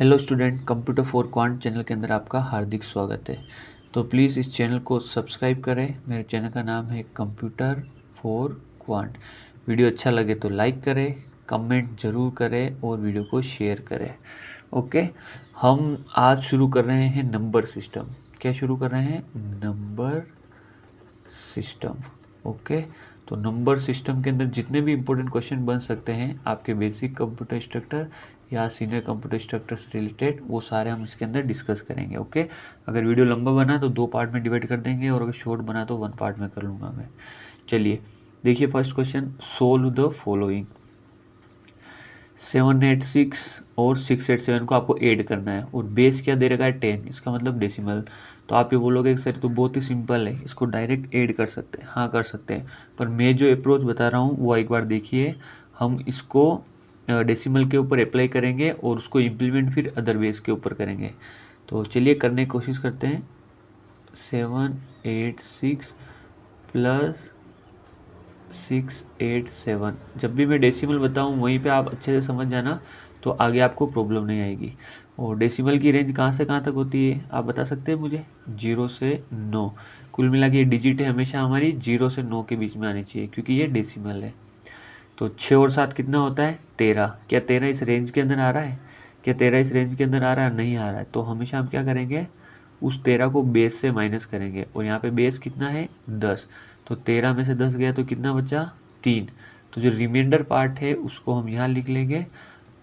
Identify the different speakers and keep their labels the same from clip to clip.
Speaker 1: Hello student, computer for quant channel के अंदर आपका हार्दिक स्वागत है। तो प्लीज़ इस चैनल को सब्सक्राइब करें। मेरे चैनल का नाम है कंप्यूटर फॉर क्वांट। वीडियो अच्छा लगे तो लाइक करें, कमेंट ज़रूर करें और वीडियो को शेयर करें। ओके, हम आज शुरू कर रहे हैं नंबर सिस्टम। क्या शुरू कर रहे हैं? Number system. ओके, तो नंबर सिस्टम के अंदर जितने भी इंपॉर्टेंट क्वेश्चन बन सकते हैं आपके बेसिक कंप्यूटर इंस्ट्रक्टर या सीनियर कंप्यूटर इंस्ट्रक्टर से रिलेटेड, वो सारे हम इसके अंदर डिस्कस करेंगे। ओके, अगर वीडियो लंबा बना तो 2 पार्ट में डिवाइड कर देंगे और अगर शॉर्ट बना तो 1 पार्ट में कर लूँगा मैं। चलिए देखिए, first question, solve the following. 786 और 687 को आपको ऐड करना है और बेस क्या दे रखा है? 10, इसका मतलब डेसिमल। तो आप ये बोलोगे सर तो बहुत ही सिंपल है, इसको डायरेक्ट ऐड कर सकते हैं। हाँ कर सकते हैं, पर मैं जो अप्रोच बता रहा हूँ वो एक बार देखिए। हम इसको डेसिमल के ऊपर अप्लाई करेंगे और उसको इम्प्लीमेंट फिर अदर बेस के ऊपर करेंगे। तो चलिए करने की कोशिश करते हैं। 786 प्लस 687। जब भी मैं डेसिमल बताऊँ वहीं पे आप अच्छे से समझ जाना, तो आगे आपको प्रॉब्लम नहीं आएगी। और डेसिमल की रेंज कहाँ से कहाँ तक होती है आप बता सकते हैं मुझे? 0 से 9। कुल मिला के ये डिजिट है, हमेशा हमारी 0 से 9 के बीच में आनी चाहिए क्योंकि ये डेसिमल है। तो 6 और 7 कितना होता है? 13। क्या 13 इस रेंज के अंदर आ रहा है? क्या 13 इस रेंज के अंदर आ रहा है? नहीं आ रहा है। तो हमेशा हम क्या करेंगे? उस 13 को बेस से माइनस करेंगे और यहाँ पे बेस कितना है? 10। तो 13 में से 10 गया तो कितना बचा? 3। तो जो रिमाइंडर पार्ट है उसको हम यहाँ लिख लेंगे।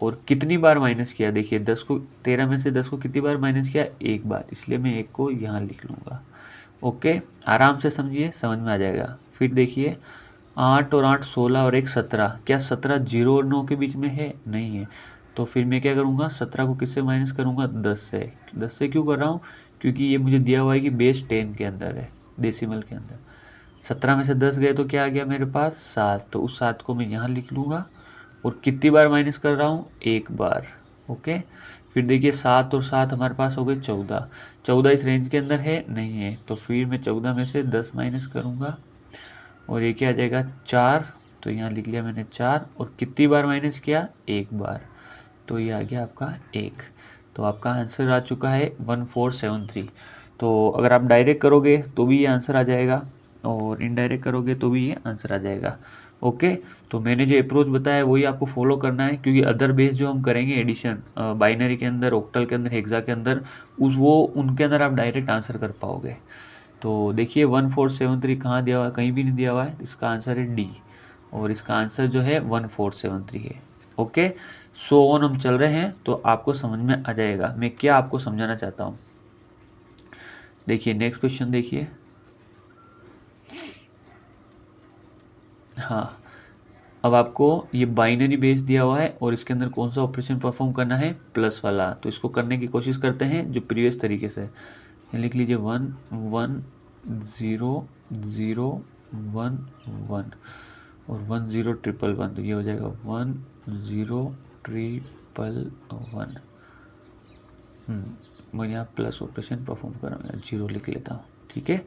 Speaker 1: और कितनी बार माइनस किया? देखिए 10 को, 13 में से 10 को कितनी बार माइनस किया? एक बार, इसलिए मैं एक को यहाँ लिख लूँगा। ओके, आराम से समझिए, समझ में आ जाएगा। फिर देखिए 8 और 8 16 और 1 17। क्या 17 0 और 9 के बीच में है? नहीं है। तो फिर मैं क्या करूँगा? 17 को किससे माइनस करूँगा? 10 से। 10 से क्यों कर रहा हूँ? क्योंकि ये मुझे दिया हुआ है कि बेस 10 के अंदर है, डेसिमल के अंदर। 17 में से 10 गए तो क्या आ गया मेरे पास? 7। तो उस 7 को मैं यहाँ लिख लूँगा। और कितनी बार माइनस कर रहा हूँ? एक बार। ओके, फिर देखिए 7 और 7 हमारे पास हो गए 14। 14 इस रेंज के अंदर है? नहीं है। तो फिर मैं 14 में से 10 माइनस करूँगा और ये क्या आ जाएगा? 4। तो यहाँ लिख लिया मैंने 4। और कितनी बार माइनस किया? एक बार। तो ये आ गया आपका 1। तो आपका आंसर आ चुका है 1473। तो अगर आप डायरेक्ट करोगे तो भी ये आंसर आ जाएगा और इनडायरेक्ट करोगे तो भी ये आंसर आ जाएगा। ओके, तो मैंने जो अप्रोच बताया वही आपको फॉलो करना है क्योंकि अदर बेस जो हम करेंगे एडिशन, बाइनरी के अंदर, ऑक्टल के अंदर, हेक्सा के अंदर, उस वो उनके अंदर आप डायरेक्ट आंसर कर पाओगे। तो देखिए 1473 कहाँ दिया हुआ है? कहीं भी नहीं दिया हुआ है। इसका आंसर है डी और इसका आंसर जो है 1473 है। ओके, सो ऑन हम चल रहे हैं तो आपको समझ में आ जाएगा मैं क्या आपको समझाना चाहता हूँ। देखिए नेक्स्ट क्वेश्चन देखिए। हाँ, अब आपको ये बाइनरी बेस दिया हुआ है और इसके अंदर कौन सा ऑपरेशन परफॉर्म करना है? प्लस वाला। तो इसको करने की कोशिश करते हैं जो प्रीवियस तरीके से। लिख लीजिए 1 1 0 0 1 1 और 1 0 ट्रिपल 1। तो ये हो जाएगा 1 0 ट्रिपल 1। मैं यहाँ प्लस ऑपरेशन परफॉर्म कर रहा हूँ, 0 लिख लेता हूँ। ठीक है,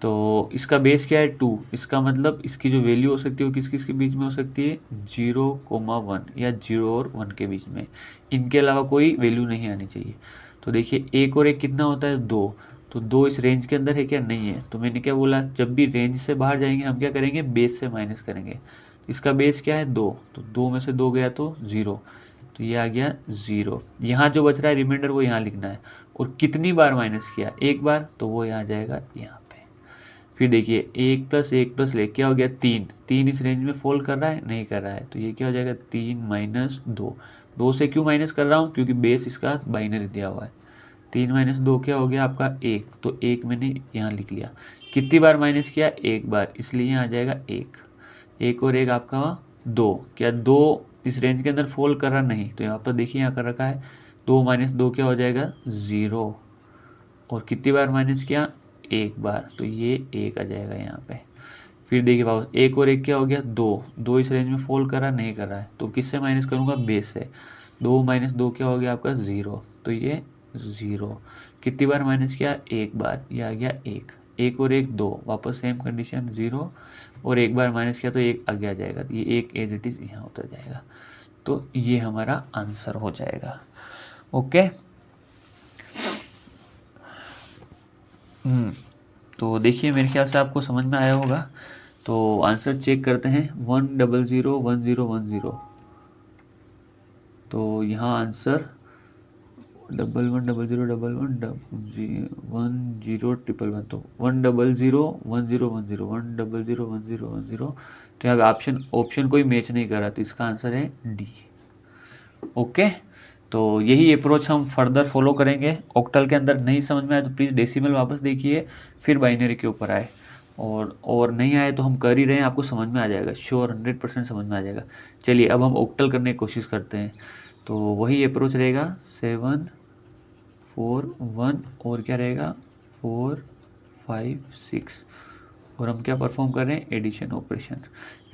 Speaker 1: तो इसका बेस क्या है? 2। इसका मतलब इसकी जो वैल्यू हो सकती है वो किस किस के बीच में हो सकती है? 0,1 या 0 और 1 के बीच में। इनके अलावा कोई वैल्यू नहीं आनी चाहिए। तो देखिए 1 और 1 कितना होता है? 2। तो 2 इस रेंज के अंदर है क्या? नहीं है। तो मैंने क्या बोला? जब भी रेंज से बाहर जाएंगे हम क्या करेंगे? बेस से माइनस करेंगे। इसका बेस क्या है? 2। तो 2 में से 2 गया तो 0। तो ये आ गया 0। यहाँ जो बच रहा है रिमाइंडर वो यहाँ लिखना है। और कितनी बार माइनस किया? एक बार। तो वो यहाँ जाएगा यहाँ पे। फिर देखिए 1 प्लस 1 प्लस ले क्या हो गया? 3। 3 इस रेंज में फॉल कर रहा है? नहीं कर रहा है। तो ये क्या हो जाएगा? 3 माइनस 2। 2 से क्यों माइनस कर रहा हूँ? क्योंकि बेस इसका बाइनरी दिया हुआ है। 3 माइनस 2 क्या हो गया आपका? 1। तो 1 मैंने यहाँ लिख लिया। कितनी बार माइनस किया? एक बार, इसलिए यहाँ आ जाएगा 1। 1 और 1 आपका 2। क्या 2 इस रेंज के अंदर फॉल कर रहा? नहीं। तो यहाँ पर देखिए यहाँ कर रखा है 2 माइनस 2 क्या हो जाएगा? 0। और कितनी बार माइनस किया? एक बार। तो ये 1 आ जाएगा यहाँ पे। फिर देखिए बाबू 1 और 1 क्या हो गया? 2। 2 इस रेंज में फॉल कर रहा? नहीं कर रहा है। तो किससे माइनस करूँगा? बेस से। 2 माइनस 2 क्या हो गया आपका? 0। तो ये 0। कितनी बार माइनस किया? एक बार। ये आ गया 1। 1 और 1 2, वापस सेम कंडीशन 0। और एक बार माइनस किया तो 1 आगे आ जाएगा। ये 1 एज इट इज़ यहाँ उतर जाएगा। तो ये हमारा आंसर हो जाएगा। ओके। तो देखिए मेरे ख्याल से आपको समझ में आया होगा। तो आंसर चेक करते हैं, 1001010। तो यहाँ आंसर 1100111110 तो 100101010 तो यहाँ पे ऑप्शन कोई मैच नहीं कर रहा, तो इसका आंसर है डी। ओके। तो यही अप्रोच हम फर्दर फॉलो करेंगे। ऑक्टल के अंदर नहीं समझ में आए तो प्लीज़ डेसिमल वापस देखिए, फिर बाइनरी के ऊपर आए, और नहीं आए तो हम कर ही रहे हैं, आपको समझ में आ जाएगा, श्योर 100% समझ में आ जाएगा। चलिए अब हम ऑक्टल करने की कोशिश करते हैं। तो वही अप्रोच रहेगा, 7 4 1 और क्या रहेगा 4 5 6, और हम क्या परफॉर्म कर रहे हैं, एडिशन ऑपरेशन।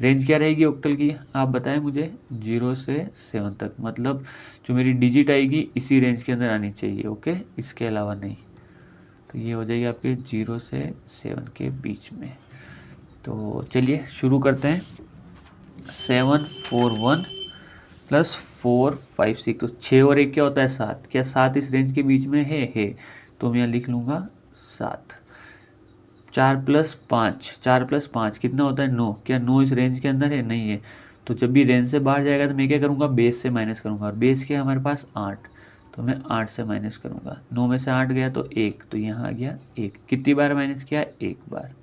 Speaker 1: रेंज क्या रहेगी ऑक्टल की, आप बताएं मुझे, 0 से 7 तक, मतलब जो मेरी डिजिट आएगी इसी रेंज के अंदर आनी चाहिए। ओके, इसके अलावा नहीं। तो ये हो जाएगी आपके 0 से 7 के बीच में। तो चलिए शुरू करते हैं। 7 4 1 प्लस 4 5 6, तो 6 और 1 क्या होता है 7। क्या 7 इस रेंज के बीच में है। तो मैं यहाँ लिख लूँगा 7। 4 प्लस 5 कितना होता है 9। क्या 9 इस रेंज के अंदर है, नहीं है। तो जब भी रेंज से बाहर जाएगा तो मैं क्या करूँगा, बेस से माइनस करूँगा, और बेस क्या है हमारे पास 8, तो मैं 8 से माइनस करूँगा। 9 में से 8 गया तो 1, तो यहाँ आ गया 1। कितनी बार माइनस किया, एक बार।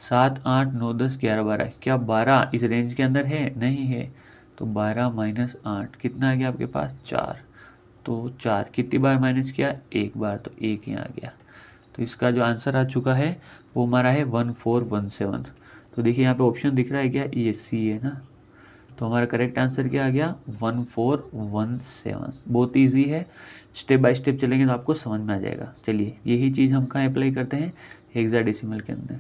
Speaker 1: 7 8 9 10 11 12, क्या 12 इस रेंज के अंदर है, नहीं है। तो 12 माइनस 8 कितना आ गया आपके पास 4, तो 4 कितनी बार माइनस किया, एक बार, तो 1 यहाँ आ गया। तो इसका जो आंसर आ चुका है वो हमारा है 1417। तो देखिए यहाँ पे ऑप्शन दिख रहा है क्या, ये सी है ना। तो हमारा करेक्ट आंसर क्या आ गया, 1417। बहुत इजी है, स्टेप बाय स्टेप चलेंगे तो आपको समझ में आ जाएगा। चलिए यही चीज़ हम कहाँ अप्लाई करते हैं, हेक्साडेसिमल के अंदर।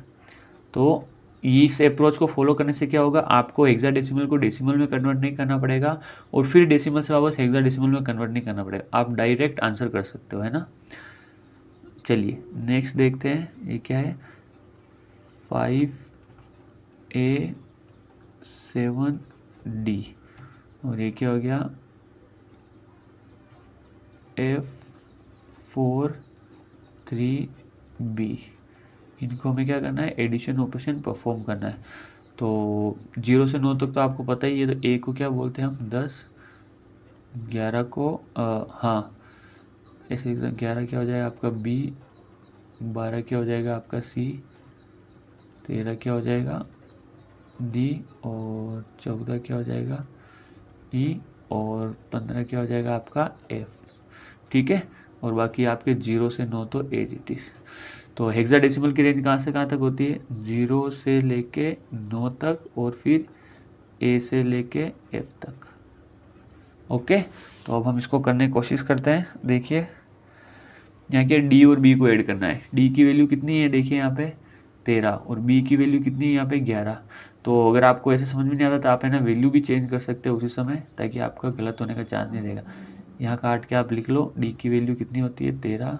Speaker 1: तो इस अप्रोच को फॉलो करने से क्या होगा, आपको हेक्साडेसिमल को डेसिमल में कन्वर्ट नहीं करना पड़ेगा, और फिर डेसिमल से वापस हेक्साडेसिमल में कन्वर्ट नहीं करना पड़ेगा, आप डायरेक्ट आंसर कर सकते हो, है ना। चलिए नेक्स्ट देखते हैं, ये क्या है, 5A7D, और ये क्या हो गया, F43B। इनको हमें क्या करना है, एडिशन ऑपरेशन परफॉर्म करना है। तो 0 से 9 तक तो आपको पता ही है। तो ए को क्या बोलते हैं हम, 10, 11 को हाँ ऐसे 11 क्या हो जाएगा आपका बी, 12 क्या हो जाएगा आपका सी, 13 क्या हो जाएगा डी, और 14 क्या हो जाएगा ई, और 15 क्या हो जाएगा आपका एफ। ठीक है, और बाकी आपके 0 से 9 तो एज इट इज। तो हेक्साडेसिमल की रेंज कहाँ से कहाँ तक होती है, 0 से लेके 9 तक, और फिर ए से लेके एफ तक। ओके, तो अब हम इसको करने की कोशिश करते हैं। देखिए यहाँ के डी और बी को ऐड करना है। डी की वैल्यू कितनी है, देखिए यहाँ पे 13, और बी की वैल्यू कितनी है यहाँ पे 11। तो अगर आपको ऐसे समझ में नहीं आता तो आप है ना वैल्यू भी चेंज कर सकते हो उसी समय, ताकि आपका गलत होने का चांस नहीं रहेगा। यहाँ काट के आप लिख लो, डी की वैल्यू कितनी होती है 13,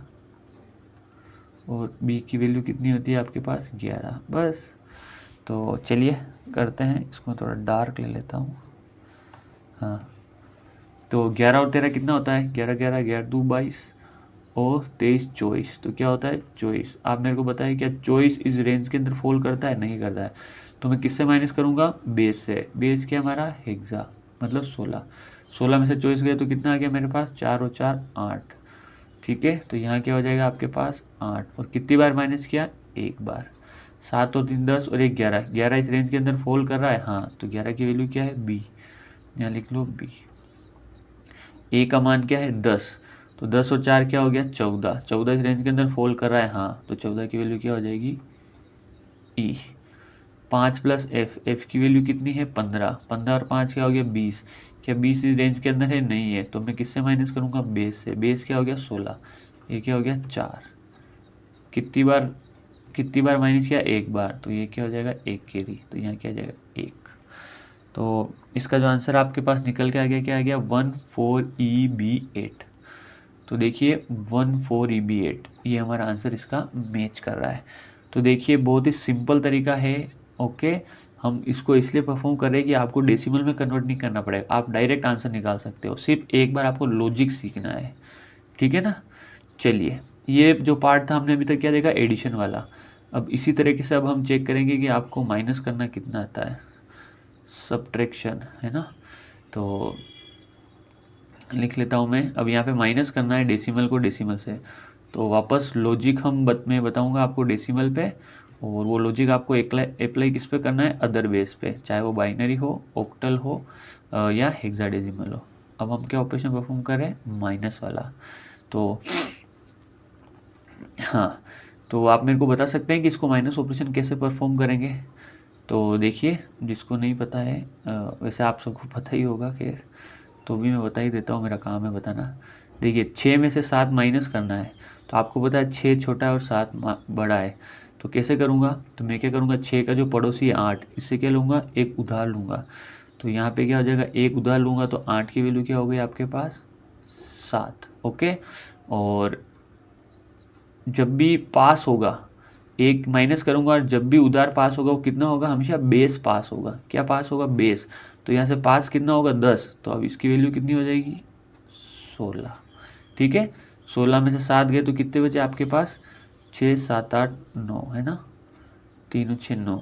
Speaker 1: और बी की वैल्यू कितनी होती है आपके पास 11, बस। तो चलिए करते हैं, इसको थोड़ा डार्क ले लेता हूँ। हाँ, तो 11 और 13 कितना होता है, 11 11 11 2 22, और 23 24, तो क्या होता है 24। आप मेरे को बताइए क्या 24 इस रेंज के अंदर फॉल करता है, नहीं करता है। तो मैं किससे माइनस करूँगा, बेस से। बेस क्या हमारा हेक्सा, मतलब 16। 16 में से 24 गए तो कितना आ गया मेरे पास, 4 और 4 8। ठीक है, तो यहाँ क्या हो जाएगा आपके पास 8, और कितनी बार माइनस किया, एक बार। 7 और 3 10, और 1 11। 11 इस रेंज के अंदर फॉल कर रहा है, हाँ, तो 11 की वैल्यू क्या है बी, यहाँ लिख लो बी। ए का मान क्या है 10, तो 10 और 4 क्या हो गया 14। 14 इस रेंज के अंदर फॉल कर रहा है, हाँ, तो 14 की वैल्यू क्या हो जाएगी ई। 5 प्लस एफ, एफ की वैल्यू कितनी है 15। 15 और 5 क्या हो गया 20। क्या 20 इस रेंज के अंदर है, नहीं है। तो मैं किससे माइनस करूँगा, बेस से। बेस क्या हो गया 16, ये क्या हो गया 4। कितनी बार माइनस किया, एक बार, तो ये क्या हो जाएगा 1 कैरी, तो यहाँ क्या आ जाएगा 1। तो इसका जो आंसर आपके पास निकल के आ गया, क्या आ गया 14EB8। तो देखिए 14EB8 ये हमारा आंसर इसका मैच कर रहा है। तो देखिए बहुत ही सिंपल तरीका है। ओके, हम इसको इसलिए परफॉर्म कर रहे हैं कि आपको डेसिमल में कन्वर्ट नहीं करना पड़ेगा, आप डायरेक्ट आंसर निकाल सकते हो। सिर्फ एक बार आपको लॉजिक सीखना है। ठीक है ना। चलिए, ये जो पार्ट था हमने अभी तक क्या देखा, एडिशन वाला। अब इसी तरीके से अब हम चेक करेंगे कि आपको माइनस करना कितना आता है, सब्ट्रैक्शन, है ना। तो लिख लेता हूँ मैं। अब यहाँ पे माइनस करना है डेसिमल को डेसिमल से, तो वापस लॉजिक मैं बताऊँगा आपको डेसिमल पे, और वो लॉजिक आपको अप्लाई किस पे करना है, अदर बेस पे, चाहे वो बाइनरी हो, ऑक्टल हो या हेक्साडेसिमल हो। अब हम क्या ऑपरेशन परफॉर्म करें, माइनस वाला। तो हाँ, तो आप मेरे को बता सकते हैं कि इसको माइनस ऑपरेशन कैसे परफॉर्म करेंगे। तो देखिए, जिसको नहीं पता है, वैसे आप सबको पता ही होगा, खैर तो भी मैं बता ही देता हूँ, मेरा काम है बताना। देखिए, 6 में से 7 माइनस करना है, तो आपको पता है 6 छोटा है और 7 बड़ा है। तो कैसे करूँगा, तो मैं क्या करूँगा, 6 का जो पड़ोसी है 8, इससे क्या लूँगा, एक उधार लूँगा। तो यहाँ पे क्या हो जाएगा, एक उधार लूँगा तो 8 की वैल्यू क्या हो गई आपके पास, 7। ओके, और जब भी पास होगा, एक माइनस करूंगा, और जब भी उधार पास होगा वो कितना होगा, हमेशा बेस पास होगा। क्या पास होगा, बेस। तो यहाँ से पास कितना होगा, 10। तो अब इसकी वैल्यू कितनी हो जाएगी, 16। ठीक है, 16 में से 7 गए तो कितने बचे आपके पास, 6 7 8 9, है ना, 3 6 9।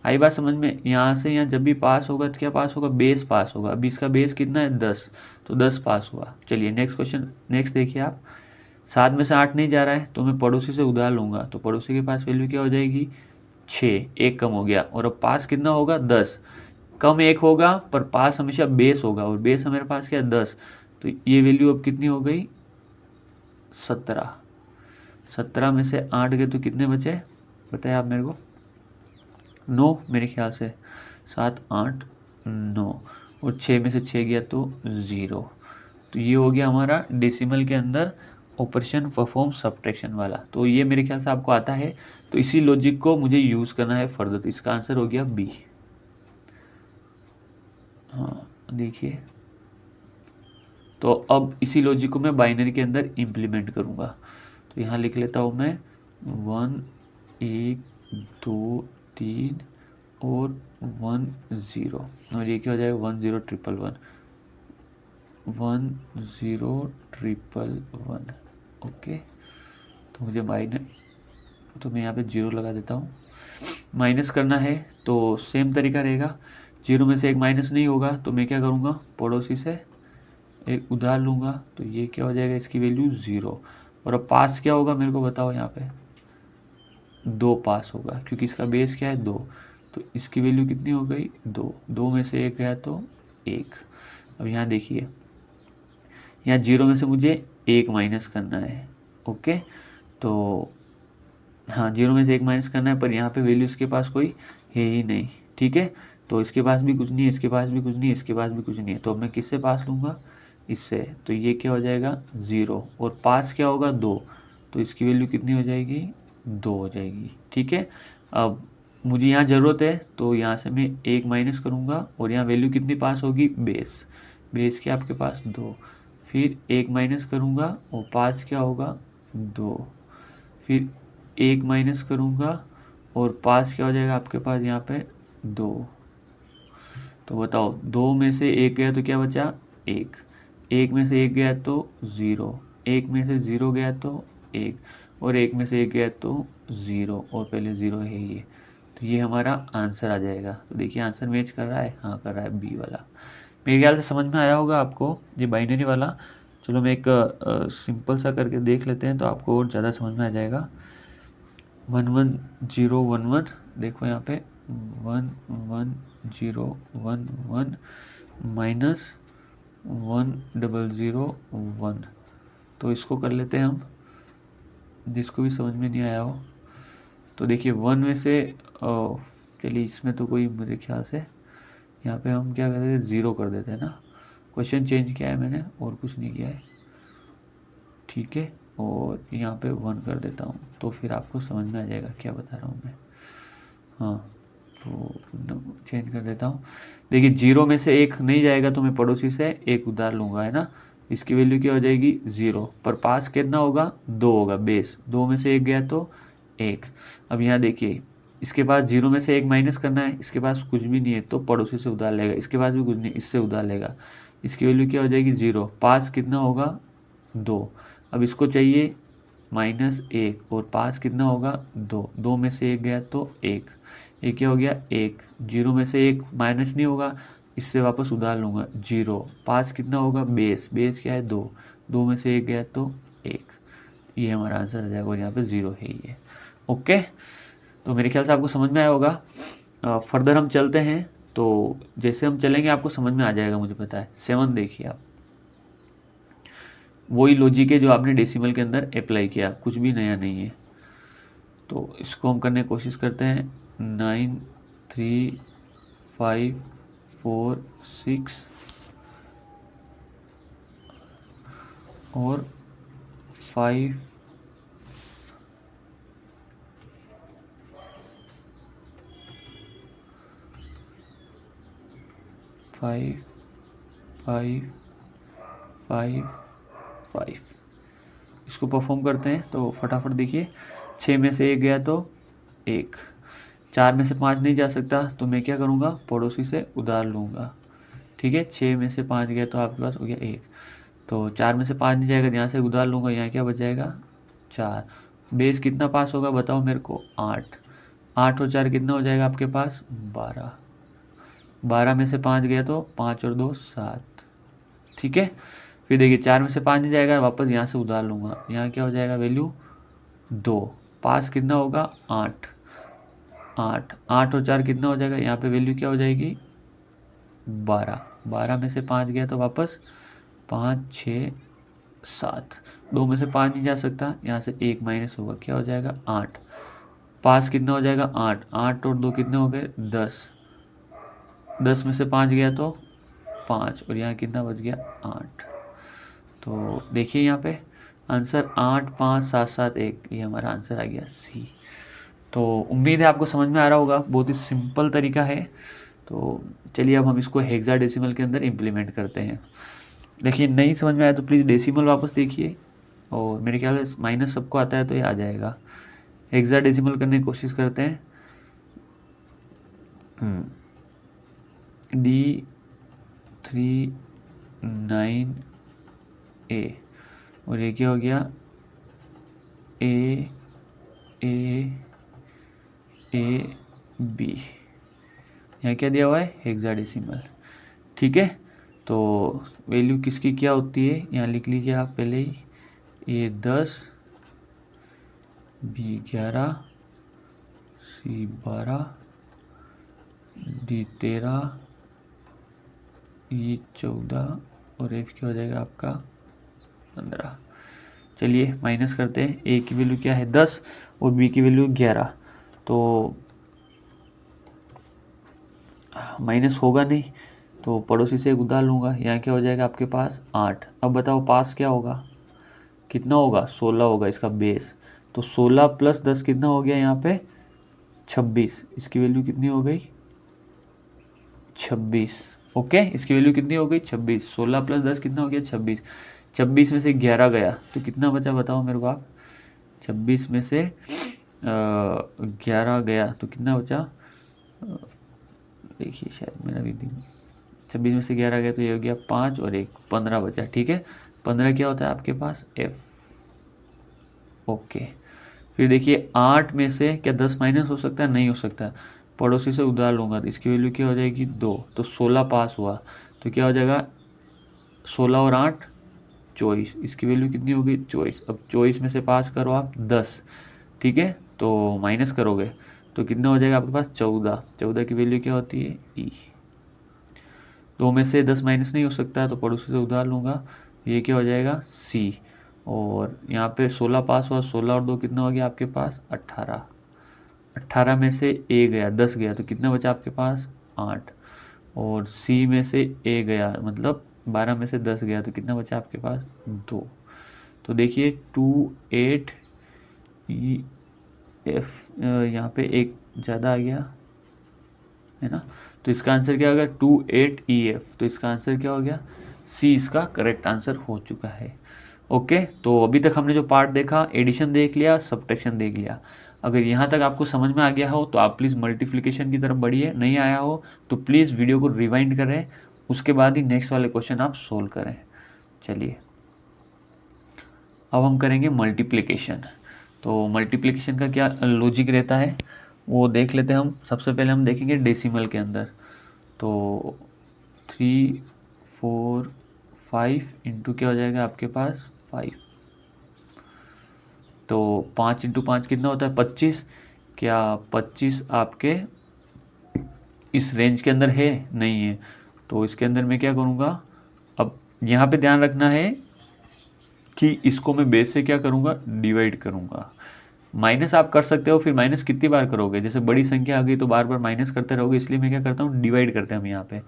Speaker 1: आई बात समझ में। यहाँ से यहाँ जब भी पास होगा तो क्या पास होगा, बेस पास होगा। अभी इसका बेस कितना है, 10, तो 10 पास हुआ। चलिए नेक्स्ट क्वेश्चन, नेक्स्ट देखिए आप। 7 में से 8 नहीं जा रहा है, तो मैं पड़ोसी से उधार लूंगा, तो पड़ोसी के पास वैल्यू क्या हो जाएगी, 6, एक कम हो गया। और अब पास कितना होगा, 10। कम एक होगा पर पास हमेशा बेस होगा, और बेस हमारे पास क्या है, 10। तो ये वैल्यू अब कितनी हो गई, 17। 17 में से 8 गए तो कितने बचे, बताए आप मेरे को, 9 मेरे ख्याल से, 7 8 9, और 6 में से 6 गया तो 0। तो ये हो गया हमारा डेसिमल के अंदर ऑपरेशन परफॉर्म सब्ट्रैक्शन वाला। तो ये मेरे ख्याल से आपको आता है, तो इसी लॉजिक को मुझे यूज़ करना है फर्दर। तो इसका आंसर हो गया बी। हाँ देखिए, तो अब इसी लॉजिक को मैं बाइनरी के अंदर इम्प्लीमेंट करूँगा। तो यहाँ लिख लेता हूँ मैं 1 1 2 3 और 1 0, और ये क्या हो जाएगा, 1 0 ट्रिपल 1, 1 0 ट्रिपल 1। ओके, तो मुझे माइनस, तो मैं यहाँ पे 0 लगा देता हूँ। माइनस करना है तो सेम तरीका रहेगा, 0 में से एक माइनस नहीं होगा, तो मैं क्या करूँगा, पड़ोसी से एक उधार लूँगा, तो ये क्या हो जाएगा, इसकी वैल्यू 0। और अब पास क्या होगा मेरे को बताओ, यहाँ पे 2 पास होगा, क्योंकि इसका बेस क्या है, 2। तो इसकी वैल्यू कितनी हो गई, 2। 2 में से एक गया तो 1। अब यहाँ देखिए, यहाँ 0 में से मुझे 1 माइनस करना है। ओके, तो हाँ 0 में से 1 माइनस करना है, पर यहाँ पे वैल्यू इसके पास कोई है ही नहीं। ठीक है, तो इसके पास भी कुछ नहीं है, इसके पास भी कुछ नहीं है, इसके पास भी कुछ नहीं है, तो अब मैं किससे पास लूँगा, इससे। तो ये क्या हो जाएगा, 0, और पास क्या होगा, 2। तो इसकी वैल्यू कितनी हो जाएगी, 2 हो जाएगी। ठीक है, अब मुझे यहाँ ज़रूरत है, तो यहाँ से मैं 1 माइनस करूँगा, और यहाँ वैल्यू कितनी पास होगी, बेस। बेस क्या आपके पास, 2। फिर 1 माइनस करूँगा, और पास क्या होगा, 2। फिर 1 माइनस करूँगा, और पास क्या हो जाएगा आपके पास यहाँ पे, 2। तो बताओ, 2 में से 1 गया तो क्या बचा, 1। 1 में से 1 गया तो 0। 1 में से 0 गया तो 1, और 1 में से 1 गया तो 0, और पहले 0 है ये। तो ये हमारा आंसर आ जाएगा। तो देखिए आंसर मैच कर रहा है, हाँ कर रहा है, बी वाला। मेरे ख्याल से समझ में आया होगा आपको ये बाइनरी वाला। चलो मैं एक सिंपल सा करके देख लेते हैं, तो आपको और ज़्यादा समझ में आ जाएगा। 1 1 0 1 1, देखो यहाँ पे 1 1 0 1 1 माइनस 1 0 0 1। तो इसको कर लेते हैं हम, जिसको भी समझ में नहीं आया हो। तो देखिए 1 में से चलिए इसमें तो कोई मेरे ख्याल से यहाँ पे हम क्या कर देते हैं, 0 कर देते हैं ना। क्वेश्चन चेंज किया है मैंने, और कुछ नहीं किया है। ठीक है, और यहाँ पे 1 कर देता हूँ, तो फिर आपको समझ में आ जाएगा क्या बता रहा हूँ मैं। हाँ, तो चेंज कर देता हूँ। देखिए 0 में से 1 नहीं जाएगा, तो मैं पड़ोसी से एक उधार लूँगा, है ना। इसकी वैल्यू क्या हो जाएगी, 0, पर पास कितना होगा, 2 होगा, बेस। 2 में से 1 गया तो 1। अब यहाँ देखिए, इसके पास 0 में से 1 माइनस करना है, इसके पास कुछ भी नहीं है, तो पड़ोसी से उधार लेगा। इसके पास भी कुछ नहीं, इससे उधार लेगा। इसकी वैल्यू क्या हो जाएगी, 0। पास कितना होगा, 2। अब इसको चाहिए -1 और 5 कितना होगा 2, 2 में से 1 गया तो 1, ये क्या हो गया 1, 0 में से 1 माइनस नहीं होगा, इससे वापस उधार लूँगा 0, 5 कितना होगा बेस, बेस क्या है 2, 2 में से 1 गया तो 1, ये हमारा आंसर आ जाएगा और यहाँ पे 0 है ये। ओके, तो मेरे ख्याल से आपको समझ में आया होगा। फर्दर हम चलते हैं, तो जैसे हम चलेंगे आपको समझ में आ जाएगा, मुझे पता है। 7 देखिए आप, वही लॉजिक है जो आपने डेसिमल के अंदर अप्लाई किया, कुछ भी नया नहीं है। तो इसको हम करने की कोशिश करते हैं। 9 3 5 4 6 और 5 5 5 5 5 इसको परफॉर्म करते हैं। तो फटाफट देखिए, 6 में से 1 गया तो 1, 4 में से 5 नहीं जा सकता, तो मैं क्या करूँगा, पड़ोसी से उधार लूँगा। ठीक है, 6 में से 5 गया तो आपके पास हो गया 1, तो 4 में से 5 नहीं जाएगा, यहाँ से उधार लूँगा, यहाँ क्या बच जाएगा 4। बेस कितना पास होगा बताओ मेरे को, 8, 8 और 4 कितना हो जाएगा आपके पास 12, 12 में से 5 गया तो 5 और 2 7। ठीक है, फिर देखिए 4 में से 5 नहीं जाएगा, वापस यहाँ से उधार लूँगा, यहाँ क्या हो जाएगा वैल्यू 2, पास कितना होगा 8, 8, 8 और 4 कितना हो जाएगा, यहाँ पे वैल्यू क्या हो जाएगी 12, 12 में से 5 गया तो वापस 5 6 7, 2 में से 5 नहीं जा सकता, यहाँ से 1 माइनस होगा, क्या हो जाएगा 8, पास कितना हो जाएगा 8, 8 और 2 कितने हो गए 10, 10 में से 5 गया तो 5 और यहाँ कितना बच गया 8। तो देखिए यहाँ पे आंसर 8 5 7 7 1, ये हमारा आंसर आ गया सी। तो उम्मीद है आपको समझ में आ रहा होगा, बहुत ही सिंपल तरीका है। तो चलिए अब हम इसको हेक्साडेसिमल के अंदर इम्प्लीमेंट करते हैं। देखिए नहीं समझ में आया तो प्लीज़ डेसिमल वापस देखिए, और मेरे ख्याल से माइनस सबको आता है तो ये आ जाएगा। हेक्साडेसिमल करने की कोशिश करते हैं। D39A और ये क्या हो गया A B, यहाँ क्या दिया हुआ है हेक्साडेसिमल। ठीक है, तो वैल्यू किसकी क्या होती है यहाँ लिख लीजिए आप पहले ही, A 10 B 11 C 12 D 13 E 14 और F क्या हो जाएगा आपका 15। चलिए माइनस करते हैं, A की वैल्यू क्या है 10 और B की वैल्यू 11, तो माइनस होगा नहीं, तो पड़ोसी से एक उधार लूँगा, यहाँ क्या हो जाएगा आपके पास 8। अब बताओ पास क्या होगा, कितना होगा 16 होगा इसका बेस, तो 16 प्लस 10 कितना हो गया यहाँ पे 26, इसकी वैल्यू कितनी हो गई 26। ओके, इसकी वैल्यू कितनी हो गई 26, 16 प्लस 10 कितना हो गया 26, 26 में से 11 गया तो कितना बचा बताओ मेरे को आप, 26 में से 11 गया तो कितना बचा, देखिए शायद मेरा भी 26 में से 11 गया तो ये हो गया 5 और 1 15 बचा। ठीक है, 15 क्या होता है आपके पास F। ओके, फिर देखिए 8 में से क्या 10 माइनस हो सकता है, नहीं हो सकता, पड़ोसी से उधार लूँगा तो इसकी वैल्यू क्या हो जाएगी 2, तो 16 पास हुआ तो क्या हो जाएगा 16 और 8 24, इसकी वैल्यू कितनी होगी 24। अब 24 में से पास करो आप 10, ठीक है, तो माइनस करोगे तो कितना हो जाएगा आपके पास 14, 14 की वैल्यू क्या होती है E। 2 में से 10 माइनस नहीं हो सकता तो पड़ोसी से उधार लूँगा, ये क्या हो जाएगा C। और यहाँ पे 16 पास हुआ, 16 और 2 कितना हो गया आपके पास 18, 18 में से A गया 10 गया तो कितना बचा आपके पास 8, और C में से A गया मतलब 12 में से 10 गया तो कितना बचा आपके पास 2। तो देखिए 2 8 E F, यहाँ पे एक ज़्यादा आ गया है ना, तो इसका आंसर क्या हो गया 2 8 E F, तो इसका आंसर क्या हो गया C, इसका करेक्ट आंसर हो चुका है। ओके, तो अभी तक हमने जो पार्ट देखा, एडिशन देख लिया, सब्ट्रैक्शन देख लिया। अगर यहाँ तक आपको समझ में आ गया हो तो आप प्लीज़ मल्टीप्लिकेशन की तरफ बढ़िए, नहीं आया हो तो प्लीज़ वीडियो को रिवाइंड करें, उसके बाद ही नेक्स्ट वाले क्वेश्चन आप सोल्व करें। चलिए अब हम करेंगे मल्टीप्लिकेशन। तो मल्टीप्लिकेशन का क्या लॉजिक रहता है वो देख लेते हैं हम। सबसे पहले हम देखेंगे डेसिमल के अंदर। तो 3 4 5 इंटू क्या हो जाएगा आपके पास 5। तो 5 इंटू 5 कितना होता है 25। क्या 25 आपके इस रेंज के अंदर है? नहीं है। तो इसके अंदर मैं क्या करूँगा, अब यहाँ पे ध्यान रखना है कि इसको मैं बेस से क्या करूँगा, डिवाइड करूँगा। माइनस आप कर सकते हो, फिर माइनस कितनी बार करोगे, जैसे बड़ी संख्या आ गई तो बार बार माइनस करते रहोगे, इसलिए मैं क्या करता हूँ डिवाइड करते हैं हम यहाँ पे।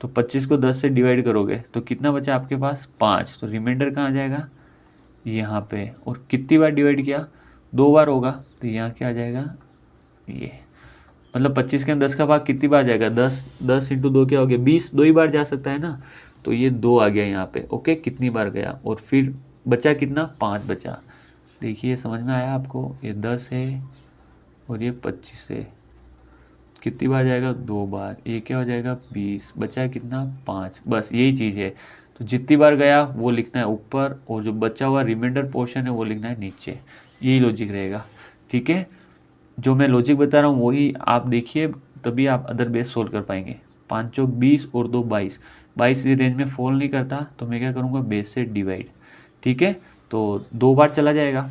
Speaker 1: तो 25 को 10 से डिवाइड करोगे तो कितना बचा आपके पास 5। तो रिमाइंडर कहाँ आ जाएगा यहाँ पे। और कितनी बार डिवाइड किया 2 बार होगा, तो यहाँ क्या आ जाएगा ये। मतलब 25 के अंदर 10 का भाग कितनी बार जाएगा 10। 10 इंटू 2 क्या हो गया 20, 2 ही बार जा सकता है ना। तो ये 2 आ गया यहाँ पे। ओके, कितनी बार गया और फिर बचा कितना 5 बचा। देखिए समझ में आया आपको, ये 10 है और ये 25 है। कितनी बार जाएगा 2 बार, ये क्या हो जाएगा 20, बचा है कितना 5। बस यही चीज़ है। तो जितनी बार गया वो लिखना है ऊपर और जो बचा हुआ रिमाइंडर पोर्शन है वो लिखना है नीचे। यही लॉजिक रहेगा। ठीक है, जो मैं लॉजिक बता रहा हूँ वही आप देखिए, तभी आप अदर बेस सोल्व कर पाएंगे। 5 चौक 20 और 2 22। 22 इस रेंज में फॉल नहीं करता तो मैं क्या करूँगा बेस से डिवाइड। ठीक है, तो 2 बार चला जाएगा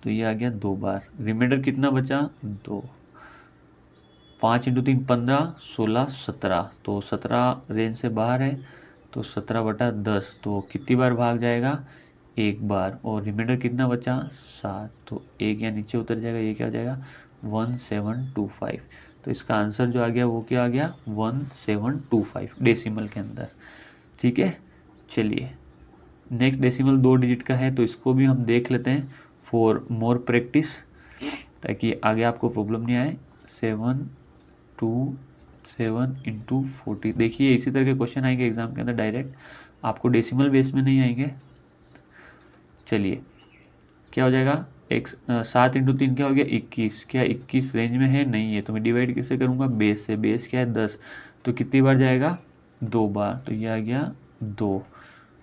Speaker 1: तो ये आ गया 2 बार। रिमाइंडर कितना बचा 2। 5 इंटू 3 15, 16 17। तो 17 रेंज से बाहर है तो 17/10। तो कितनी बार भाग जाएगा 1 बार। और रिमाइंडर कितना बचा 7। तो 1 यहाँ नीचे उतर जाएगा, ये क्या हो जाएगा 1725। तो इसका आंसर जो आ गया वो क्या आ गया 1725 डेसिमल के अंदर। ठीक है, चलिए नेक्स्ट डेसिमल 2 डिजिट का है तो इसको भी हम देख लेते हैं फॉर मोर प्रैक्टिस, ताकि आगे आपको प्रॉब्लम नहीं आए। 7 इंटू 40। देखिए इसी तरह के क्वेश्चन आएंगे एग्जाम के अंदर डायरेक्ट, आपको डेसिमल बेस में नहीं आएंगे। चलिए क्या हो जाएगा 7 इंटू 3 क्या हो गया 21। क्या 21 रेंज में है? नहीं है। तो मैं डिवाइड किससे करूँगा बेस से। बेस क्या है 10। तो कितनी बार जाएगा 2 बार। तो ये आ गया 2।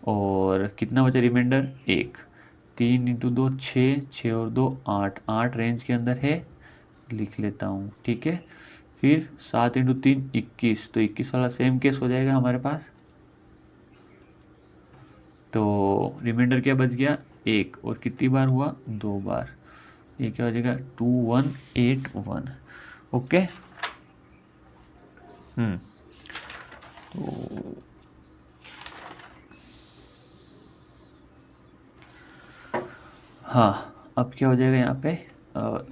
Speaker 1: और कितना बचा रिमाइंडर 1। 3 इंटू 2 6, 6 और 2 8। 8 रेंज के अंदर है, लिख लेता हूँ। ठीक है, फिर 7 इंटू 3 21। तो 21 वाला सेम केस हो जाएगा हमारे पास। तो रिमाइंडर क्या बच गया 1। और कितनी बार हुआ 2 बार। ये क्या हो जाएगा 2181। ओके। तो हाँ, अब क्या हो जाएगा यहाँ पे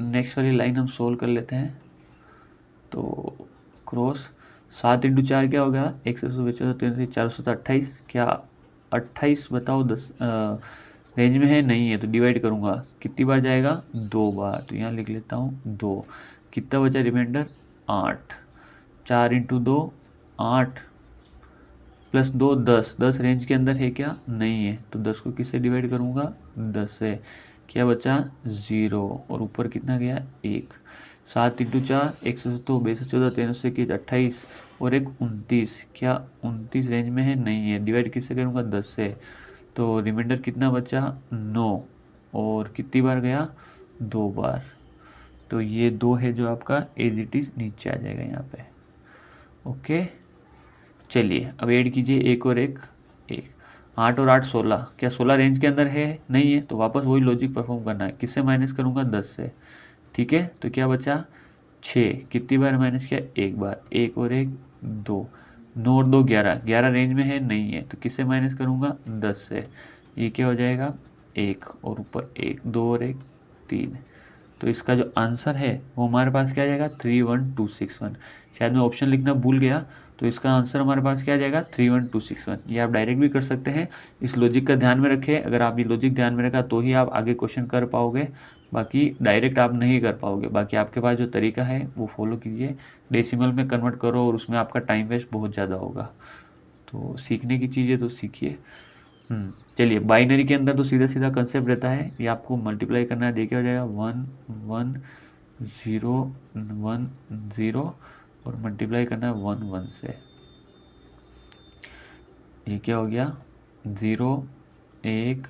Speaker 1: नेक्स्ट वाली लाइन हम सोल्व कर लेते हैं। तो क्रॉस 7 इंटू 4 क्या होगा 124 क्या 28 बताओ 10 रेंज में है? नहीं है। तो डिवाइड करूँगा कितनी बार जाएगा 2 बार। तो यहाँ लिख लेता हूँ 2। कितना बचा रिमाइंडर 8। 4 into 2 8 plus 2 10। 10 रेंज के अंदर है क्या? नहीं है। तो 10 को किससे डिवाइड करूँगा 10 से। क्या बचा 0 और ऊपर कितना गया 1। 7 इंटू 4 170 62 14 13 21 28 और एक 29। क्या 29 रेंज में है? नहीं है। डिवाइड किससे करूँगा 10 से। तो रिमाइंडर कितना बचा 9 और कितनी बार गया 2 बार। तो ये 2 है जो आपका एज इट इज़ नीचे आ जाएगा यहाँ पे। ओके, चलिए अब ऐड कीजिए एक और एक 8 और 8 16। क्या 16 रेंज के अंदर है? नहीं है। तो वापस वही लॉजिक परफॉर्म करना है। किससे माइनस करूँगा 10 से। ठीक है, तो क्या बचा 6। कितनी बार माइनस किया 1 बार। 1 और 1 2। 9 और 2 11। 11 रेंज में है? नहीं है। तो किससे माइनस करूँगा 10 से। ये क्या हो जाएगा 1 और ऊपर 1 2 और 1 3। तो इसका जो आंसर है वो हमारे पास क्या आ जाएगा 31261। शायद मैं ऑप्शन लिखना भूल गया। तो इसका आंसर हमारे पास क्या आ जाएगा 31261। ये आप डायरेक्ट भी कर सकते हैं। इस लॉजिक का ध्यान में रखें। अगर आप ये लॉजिक ध्यान में रखा तो ही आप आगे क्वेश्चन कर पाओगे, बाकी डायरेक्ट आप नहीं कर पाओगे। बाकी आपके पास जो तरीका है वो फॉलो कीजिए, डेसिमल में कन्वर्ट करो और उसमें आपका टाइम वेस्ट बहुत ज़्यादा होगा। तो सीखने की चीज़ है तो सीखिए। चलिए बाइनरी के अंदर तो सीधा सीधा कंसेप्ट रहता है। ये आपको मल्टीप्लाई करना है। देखिए हो जाएगा 1 1 0 1 0 और मल्टीप्लाई करना है 1 1 से। ये क्या हो गया 0 1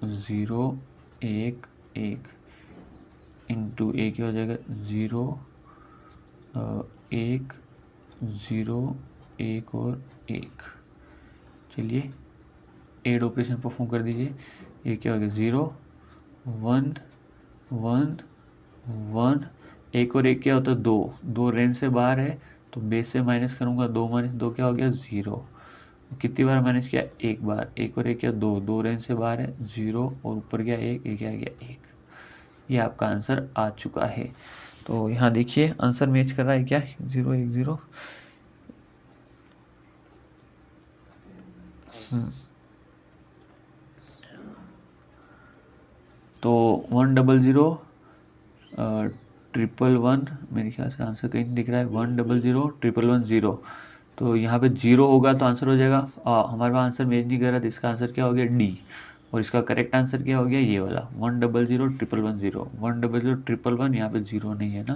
Speaker 1: 0 1 1 इंटू ए क्या हो जाएगा 0 1 0 1 और 1। चलिए एड ऑपरेशन परफॉर्म कर दीजिए। ये क्या हो गया 0 1 1 1। एक और एक क्या होता है 2, 2 रेंज से बाहर है तो बेस से माइनस करूँगा, 2 माइनस 2 क्या हो गया 0। कितनी बार माइनस किया एक बार, एक और एक क्या 2, 2 रेंज से बाहर है 0 और ऊपर गया 1, एक आ गया 1। ये आपका आंसर आ चुका है। तो यहाँ देखिए आंसर मैच कर रहा है क्या 0 1 0। तो 100 111 मेरे ख्याल से आंसर कहीं नहीं दिख रहा है। 100 111 0। तो यहाँ पे 0 होगा तो आंसर हो जाएगा हमारे पास आंसर मैच नहीं कर रहा तो इसका आंसर क्या हो गया डी। और इसका करेक्ट आंसर क्या हो गया ये वाला 100 111 0। 100 111 यहाँ पे 0 नहीं है ना,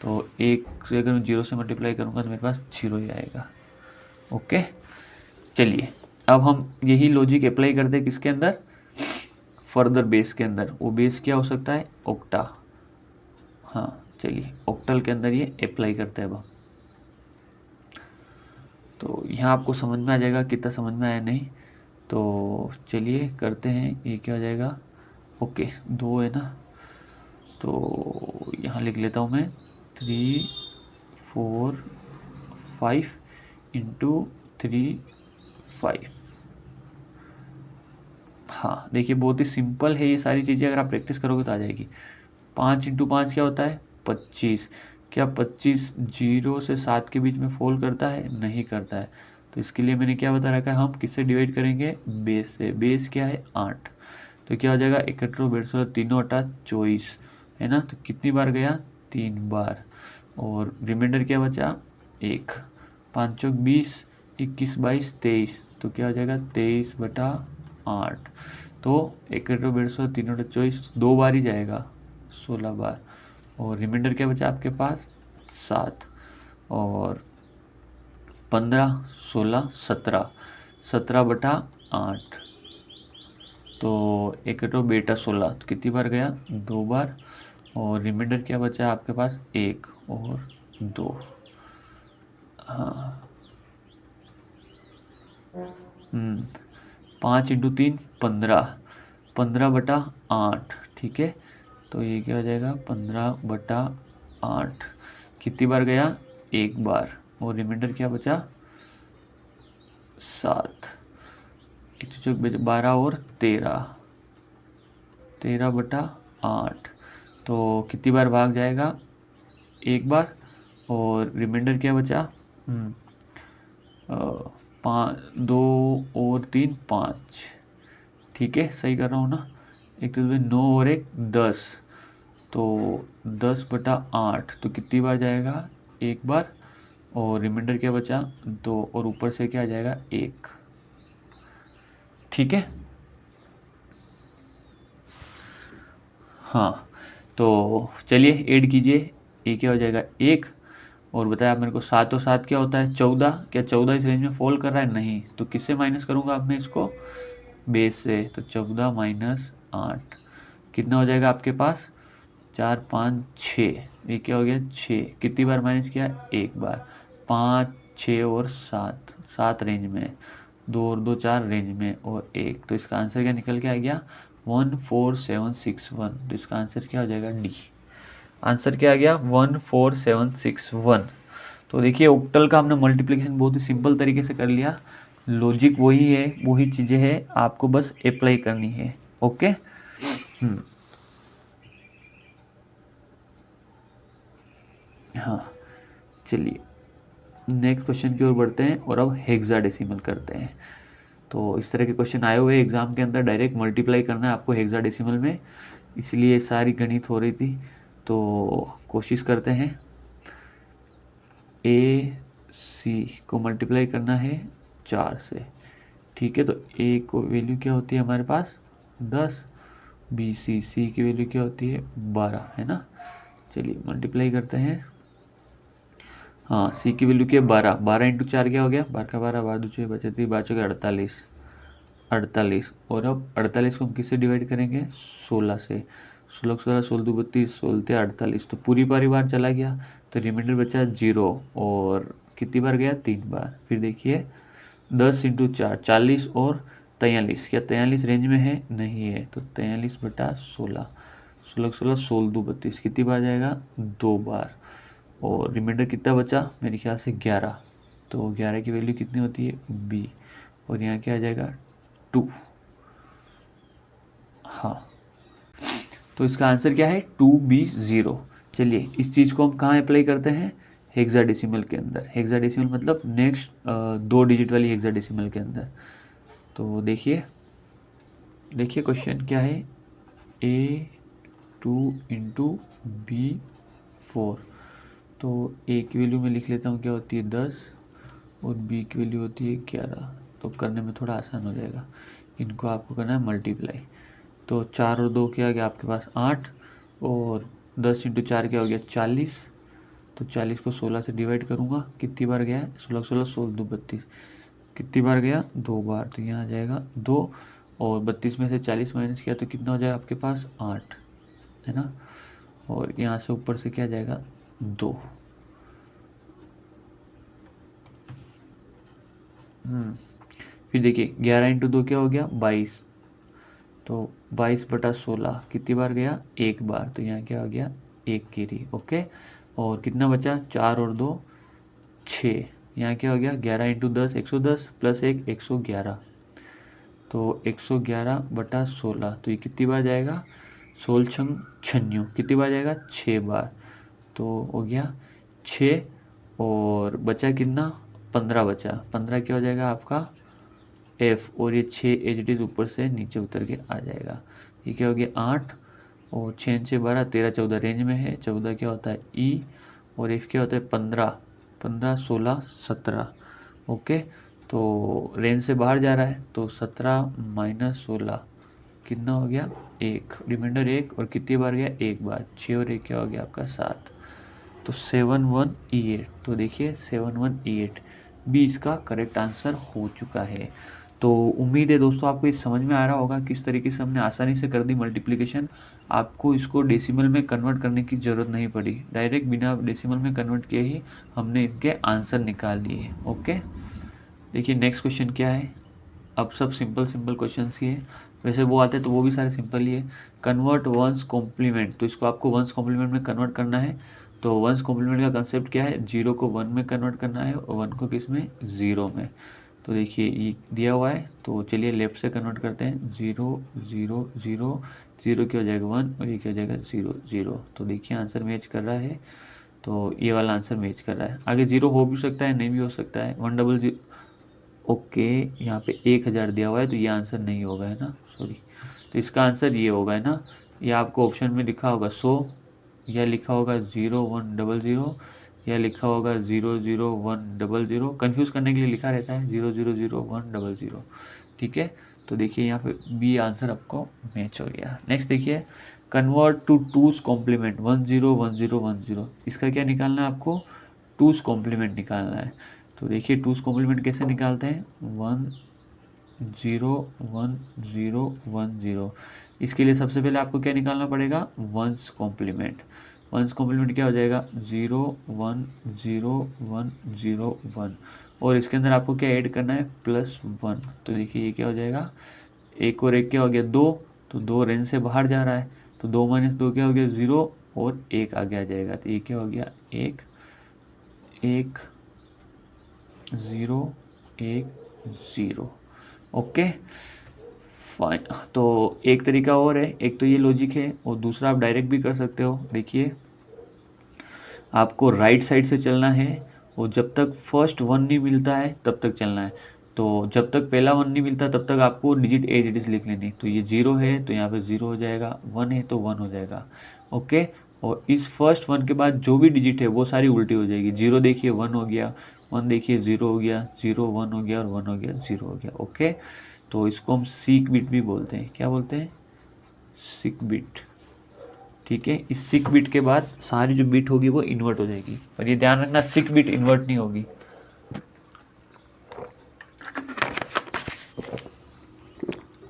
Speaker 1: तो एक से अगर मैं 0 से मल्टीप्लाई करूँगा तो मेरे पास 0 ही आएगा। ओके चलिए अब हम यही लॉजिक अप्लाई करते हैं किसके अंदर, फर्दर बेस के अंदर। वो बेस क्या हो सकता है ऑक्टा। हाँ चलिए ऑक्टल के अंदर ये अप्लाई करते हैं अब। तो यहाँ आपको समझ में आ जाएगा, कितना समझ में आया नहीं। तो चलिए करते हैं, ये क्या हो जाएगा ओके 2 है ना, तो यहाँ लिख लेता हूँ मैं 3 4 5 इंटू 3 5। हाँ देखिए बहुत ही सिंपल है ये सारी चीज़ें, अगर आप प्रैक्टिस करोगे तो आ जाएगी। 5 इंटू 5 क्या होता है 25। क्या 25 0 से 7 के बीच में फॉल करता है, नहीं करता है। तो इसके लिए मैंने क्या बता रखा है, हम किससे डिवाइड करेंगे बेस से। बेस क्या है 8। तो क्या हो जाएगा 61 62 तीनों 24 है ना। तो कितनी बार गया 3 बार और रिमाइंडर क्या बचा 1। 5 चौक 20 21 22 23। तो क्या हो जाएगा 23/8। तो 61 62 तीनों 24 2 बार ही जाएगा 16 बार। और रिमाइंडर क्या बचा आपके पास 7 और 15 16 17 17/8। तो 61 बेटा 16 तो कितनी बार गया 2 बार। और रिमाइंडर क्या बचा आपके पास 1 और 2। हाँ 5 इंटू 3 15 15/8 ठीक है। तो ये क्या हो जाएगा 15/8। कितनी बार गया 1 बार और रिमाइंडर क्या बचा 7। 12 और 13/8। तो कितनी बार भाग जाएगा 1 बार और रिमाइंडर क्या बचा 2 और 3 5। ठीक है सही कर रहा हूँ ना। एक तो 9 और 1 10। तो 10/8 तो कितनी बार जाएगा 1 बार और रिमाइंडर क्या बचा 2 और ऊपर से क्या आ जाएगा 1। ठीक है हाँ तो चलिए ऐड कीजिए। ये क्या हो जाएगा 1 और बताया आप मेरे को 7 और 7 क्या होता है 14। क्या 14 इस रेंज में फॉल कर रहा है, नहीं। तो किससे माइनस करूँगा अब मैं इसको बेस से। तो 14 माइनस 8 कितना हो जाएगा आपके पास 4 5 6। ये क्या हो गया 6। कितनी बार माइनस किया 1 बार। 5 6 और 7 7 रेंज में, 2 और 2 4 रेंज में और 1। तो इसका आंसर क्या निकल के आ गया 14761। तो इसका आंसर क्या हो जाएगा डी। आंसर क्या आ गया 14761। तो देखिए ऑक्टल का हमने मल्टीप्लिकेशन बहुत ही सिंपल तरीके से कर लिया। लॉजिक वही है, वही चीज़ें हैं, आपको बस अप्लाई करनी है। ओके हाँ चलिए नेक्स्ट क्वेश्चन की ओर बढ़ते हैं और अब हेक्साडेसिमल करते हैं। तो इस तरह के क्वेश्चन आए हुए एग्जाम के अंदर, डायरेक्ट मल्टीप्लाई करना है आपको हेक्साडेसिमल में, इसलिए सारी गणित हो रही थी। तो कोशिश करते हैं। ए सी को मल्टीप्लाई करना है 4 से। ठीक है तो ए को वैल्यू क्या होती है हमारे पास 10। बी सी की वैल्यू क्या होती है 12 है ना। चलिए मल्टीप्लाई करते हैं। हाँ सी की वैल्यू क्या है 12। 12 इंटू 4 क्या हो गया 12 का 12 12 दूसरे बचे 12 चौके 48। 48 और अब 48 को हम किससे डिवाइड करेंगे 16 से 16 16 दो 32 16 48 तो पूरी बार चला गया तो रिमाइंडर बचा 0 और कितनी बार गया 3 बार। फिर देखिए 10 इंटू 4 40 और 43 क्या 43 रेंज में है नहीं है तो 43 बटा 16 16 दो 32 कितनी बार जाएगा 2 बार और रिमाइंडर कितना बचा मेरे ख्याल से 11 तो 11 की वैल्यू कितनी होती है बी और यहाँ क्या आ जाएगा 2। हाँ तो इसका आंसर क्या है 2B0। चलिए इस चीज़ को हम कहाँ अप्लाई करते हैं हेक्साडेसिमल के अंदर। हेक्साडेसिमल मतलब नेक्स्ट 2 डिजिट वाली हेक्साडेसिमल के अंदर। तो देखिए क्वेश्चन क्या है A2 इंटू B4 तो A की वैल्यू मैं लिख लेता हूँ क्या होती है 10 और B की वैल्यू होती है 11 तो करने में थोड़ा आसान हो जाएगा। इनको आपको करना है मल्टीप्लाई तो 4 और 2 क्या आ गया आपके पास 8 और 10 इंटू 4 क्या हो गया 40 तो 40 को 16 से डिवाइड करूँगा कितनी बार गया 16 16 दो 32 कितनी बार गया 2 बार तो यहाँ आ जाएगा 2 और 32 में से 40 माइनस किया तो कितना हो जाएगा आपके पास 8 है ना और यहाँ से ऊपर से क्या जाएगा 2। फिर देखिए 11 इंटू 2 क्या हो गया 22 तो 22 बटा 16 कितनी बार गया 1 बार तो यहाँ क्या हो गया 1 गिरी ओके और कितना बचा 4 और 2 6 यहाँ क्या हो गया 11 इंटू 10 110 प्लस 1 111 तो 111 बटा 16 तो ये कितनी बार जाएगा 16 छंग छन्नू कितनी बार जाएगा 6 बार तो हो गया 6 और बचा कितना 15 बचा 15 क्या हो जाएगा आपका F और ये 6 एच डी ऊपर से नीचे उतर के आ जाएगा। ये क्या हो गया 8 और 6 6 12 13 14 रेंज में है 14 क्या होता है E और F क्या होता है 15 15 16 17 ओके तो रेंज से बाहर जा रहा है तो 17 माइनस 16 कितना हो गया 1 रिमाइंडर 1 और कितनी बार गया 1 बार 6 और 1 क्या हो गया आपका 7 तो 71E8 तो देखिए 71E8 भी इसका करेक्ट आंसर हो चुका है। तो उम्मीद है दोस्तों आपको ये समझ में आ रहा होगा किस तरीके से हमने आसानी से कर दी मल्टीप्लिकेशन। आपको इसको डेसिमल में कन्वर्ट करने की ज़रूरत नहीं पड़ी डायरेक्ट बिना डेसिमल में कन्वर्ट किए ही हमने इनके आंसर निकाल लिए ओके। देखिए नेक्स्ट क्वेश्चन क्या है अब सब सिंपल क्वेश्चन ही है वैसे वो आते हैं तो वो भी सारे सिंपल ही है। कन्वर्ट वंस कॉम्प्लीमेंट तो इसको आपको वंस कॉम्प्लीमेंट में कन्वर्ट करना है तो वंस कॉम्प्लीमेंट का कंसेप्ट क्या है 0 को 1 में कन्वर्ट करना है और 1 को किस में 0 में। तो देखिए ये दिया हुआ है तो चलिए लेफ्ट से कन्वर्ट करते हैं 0 0 0 0 क्या हो जाएगा 1 और ये क्या हो जाएगा 0 0 तो देखिए आंसर मैच कर रहा है तो ये वाला आंसर मैच कर रहा है। आगे 0 हो भी सकता है नहीं भी हो सकता है 100 ओके यहाँ पे 1000 दिया हुआ है तो ये आंसर नहीं होगा है ना सॉरी तो इसका आंसर ये होगा है ना। ये आपको ऑप्शन में लिखा होगा 100 या लिखा होगा 0100 या लिखा होगा 000100 कंफ्यूज करने के लिए लिखा रहता है 000100 ठीक है। तो देखिए यहाँ पे बी आंसर आपको मैच हो गया। नेक्स्ट देखिए कन्वर्ट टू टूज कॉम्प्लीमेंट 101010 इसका क्या निकालना है आपको टूज कॉम्प्लीमेंट निकालना है। तो देखिए टूज कॉम्प्लीमेंट कैसे निकालते हैं 101010 इसके लिए सबसे पहले आपको क्या निकालना पड़ेगा वंस कॉम्प्लीमेंट। वंस कॉम्प्लीमेंट क्या हो जाएगा 010101 और इसके अंदर आपको क्या ऐड करना है +1 तो देखिए ये क्या हो जाएगा 1 और 1 क्या हो गया 2 तो 2 रेंज से बाहर जा रहा है तो 2 माइनस 2 क्या हो गया 0 और 1 आगे आ जाएगा तो ये क्या हो गया 1 1 0 1 0 ओके फाइन। तो एक तरीका और है एक तो ये लॉजिक है और दूसरा आप डायरेक्ट भी कर सकते हो। देखिए आपको राइट साइड से चलना है और जब तक फर्स्ट 1 नहीं मिलता है तब तक चलना है। तो जब तक पहला 1 नहीं मिलता तब तक आपको डिजिट ए डिजिट लिख लेनी। तो ये 0 है तो यहाँ पे 0 हो जाएगा 1 है तो 1 हो जाएगा ओके। और इस फर्स्ट 1 के बाद जो भी डिजिट है वो सारी उल्टी हो जाएगी 0 देखिए 1 हो गया 1 देखिए 0 हो गया 0 1 हो गया और 1 हो गया 0 हो गया ओके। तो इसको हम सीक बिट भी बोलते हैं क्या बोलते हैं सीक बिट ठीक है। इस सिक बिट के बाद सारी जो बिट होगी वो इन्वर्ट हो जाएगी और ये ध्यान रखना सिक बिट इन्वर्ट नहीं होगी।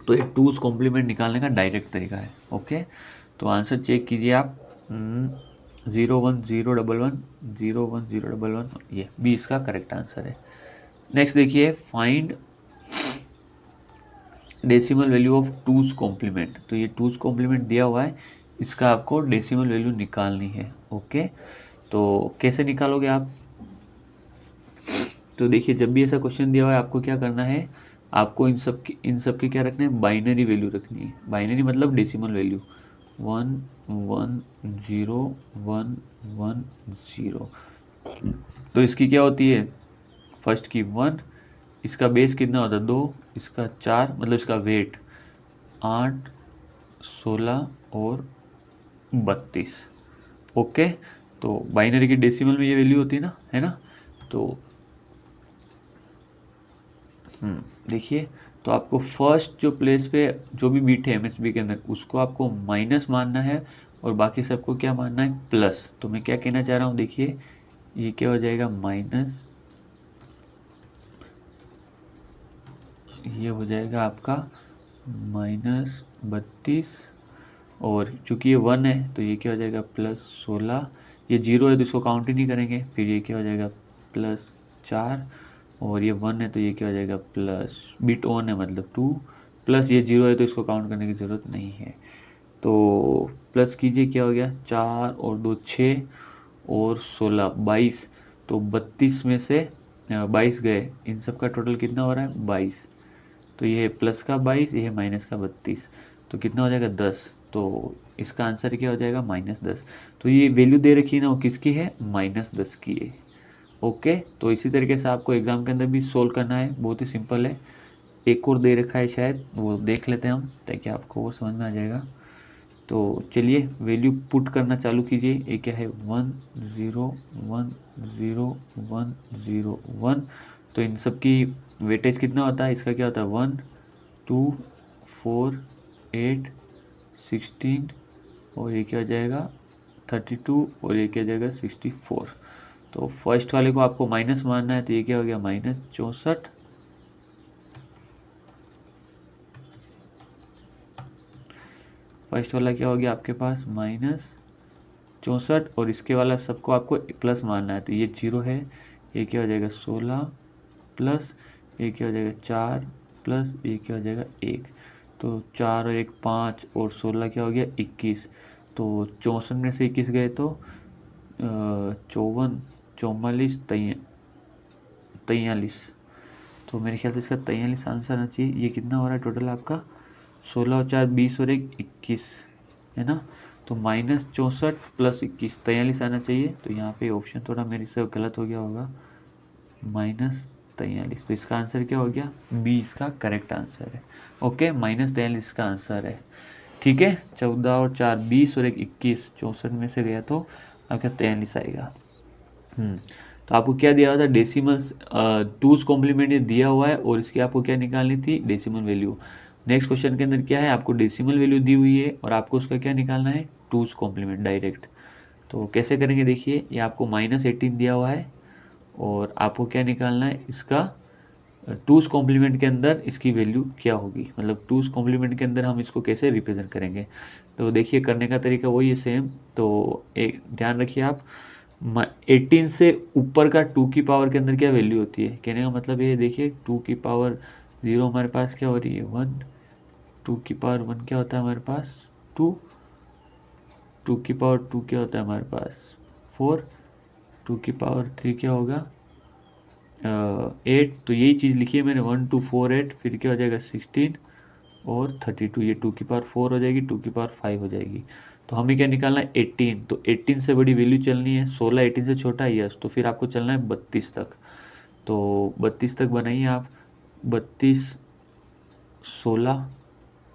Speaker 1: तो ये टूज कॉम्प्लीमेंट निकालने का डायरेक्ट तरीका है। ओके, तो आंसर चेक कीजिए आप, 01011 01011, ये बी इसका करेक्ट आंसर है। नेक्स्ट देखिए, find decimal value of two's complement. तो ये टूज कॉम्प्लीमेंट दिया हुआ है, इसका आपको डेसिमल वैल्यू निकालनी है। ओके, तो कैसे निकालोगे आप? तो देखिए, जब भी ऐसा क्वेश्चन दिया हुआ है आपको क्या करना है, आपको इन सब के क्या रखना है, बाइनरी वैल्यू रखनी है। बाइनरी मतलब डेसिमल वैल्यू 1 1 0 1 1 0। तो इसकी क्या होती है, फर्स्ट की 1, इसका बेस कितना होता है 2, इसका 4, मतलब इसका वेट 8 16 और 32। ओके, तो बाइनरी की डेसिमल में ये वैल्यू होती है ना, है ना। तो देखिए, तो आपको फर्स्ट जो प्लेस पे जो भी बीट है एमएसबी के अंदर, उसको आपको माइनस मानना है और बाकी सबको क्या मानना है, प्लस। तो मैं क्या कहना चाह रहा हूँ, देखिए ये क्या हो जाएगा, माइनस, ये हो जाएगा आपका -32, और चूंकि ये 1 है तो ये क्या हो जाएगा +16, ये 0 है तो इसको काउंट ही नहीं करेंगे, फिर ये क्या हो जाएगा +4, और ये 1 है तो ये क्या हो जाएगा प्लस, बिट ऑन है मतलब 2, प्लस ये 0 है तो इसको काउंट करने की ज़रूरत नहीं है। तो प्लस कीजिए, क्या हो गया, 4 और 2 6 और 16 22। तो 32 में से 22 गए, इन सब का टोटल कितना हो रहा है 22। तो ये है प्लस का 22, ये है माइनस का 32, तो कितना हो जाएगा 10। तो इसका आंसर क्या हो जाएगा -10। तो ये वैल्यू दे रखी है ना, वो किसकी है, -10 की है। ओके, तो इसी तरीके से आपको एग्जाम के अंदर भी सोल्व करना है, बहुत ही सिंपल है। एक और दे रखा है शायद, वो देख लेते हैं हम, ताकि आपको वो समझ में आ जाएगा। तो चलिए वैल्यू पुट करना चालू कीजिए। ये क्या है, 1 0 1 0 1 0 1। तो इन सब की वेटेज कितना होता है, इसका क्या होता है 1 2 4 8 16, और ये क्या हो जाएगा 32, और ये क्या हो जाएगा 64। तो फर्स्ट वाले को आपको माइनस मानना है, तो ये क्या हो गया -64, फर्स्ट वाला क्या हो गया आपके पास -64, और इसके वाला सबको आपको प्लस मानना है, तो ये 0 है, ये क्या हो जाएगा 16 प्लस, ये क्या हो जाएगा 4 प्लस, ये क्या हो जाएगा 1। तो 4 और 1 5, और 16 क्या हो गया 21। तो 64 में से 21 गए तो 54 44 43। तो मेरे ख्याल से इसका 43 आंसर आना चाहिए। ये कितना हो रहा है टोटल आपका, 16 और 4 20 और 1 21, है ना। तो -64 + 21 43 आना चाहिए। तो यहाँ पे ऑप्शन थोड़ा मेरे से गलत हो गया होगा, -43। तो इसका आंसर क्या हो गया, बी इसका करेक्ट आंसर है। ओके, -43 इसका आंसर है। ठीक है, 14 और 4 20 और 1 21, 64 में से गया तो आपका 43 आएगा। तो आपको क्या दिया हुआ था, डेसिमल्स, टूज कॉम्प्लीमेंट ये दिया हुआ है, और इसकी आपको क्या निकालनी थी, डेसिमल वैल्यू। नेक्स्ट क्वेश्चन के अंदर क्या है, आपको डेसिमल वैल्यू दी हुई है और आपको उसका क्या निकालना है, टूज कॉम्प्लीमेंट डायरेक्ट। तो कैसे करेंगे, देखिए ये आपको -18 दिया हुआ है, और आपको क्या निकालना है, इसका टूज कॉम्प्लीमेंट के अंदर इसकी वैल्यू क्या होगी, मतलब टूज कॉम्प्लीमेंट के अंदर हम इसको कैसे रिप्रेजेंट करेंगे। तो देखिए करने का तरीका वही है सेम। तो एक ध्यान रखिए आप, 18 से ऊपर का 2 की पावर के अंदर क्या वैल्यू होती है, कहने का मतलब ये देखिए 2 की पावर 0 हमारे पास क्या हो रही है 1, 2 की पावर 1 क्या होता है हमारे पास 2, 2 की पावर 2 क्या होता है हमारे पास 4, 2 की पावर 3 क्या होगा 8। तो यही चीज़ लिखी है मैंने, 1 2 4 8, फिर क्या हो जाएगा 16 और 32, ये 2 की पावर 4 हो जाएगी, 2 की पावर 5 हो जाएगी। तो हमें क्या निकालना है 18। तो 18 से बड़ी वैल्यू चलनी है, 16 18 से छोटा है यस, तो फिर आपको चलना है 32 तक। तो 32 तक बनाइए आप, 32 16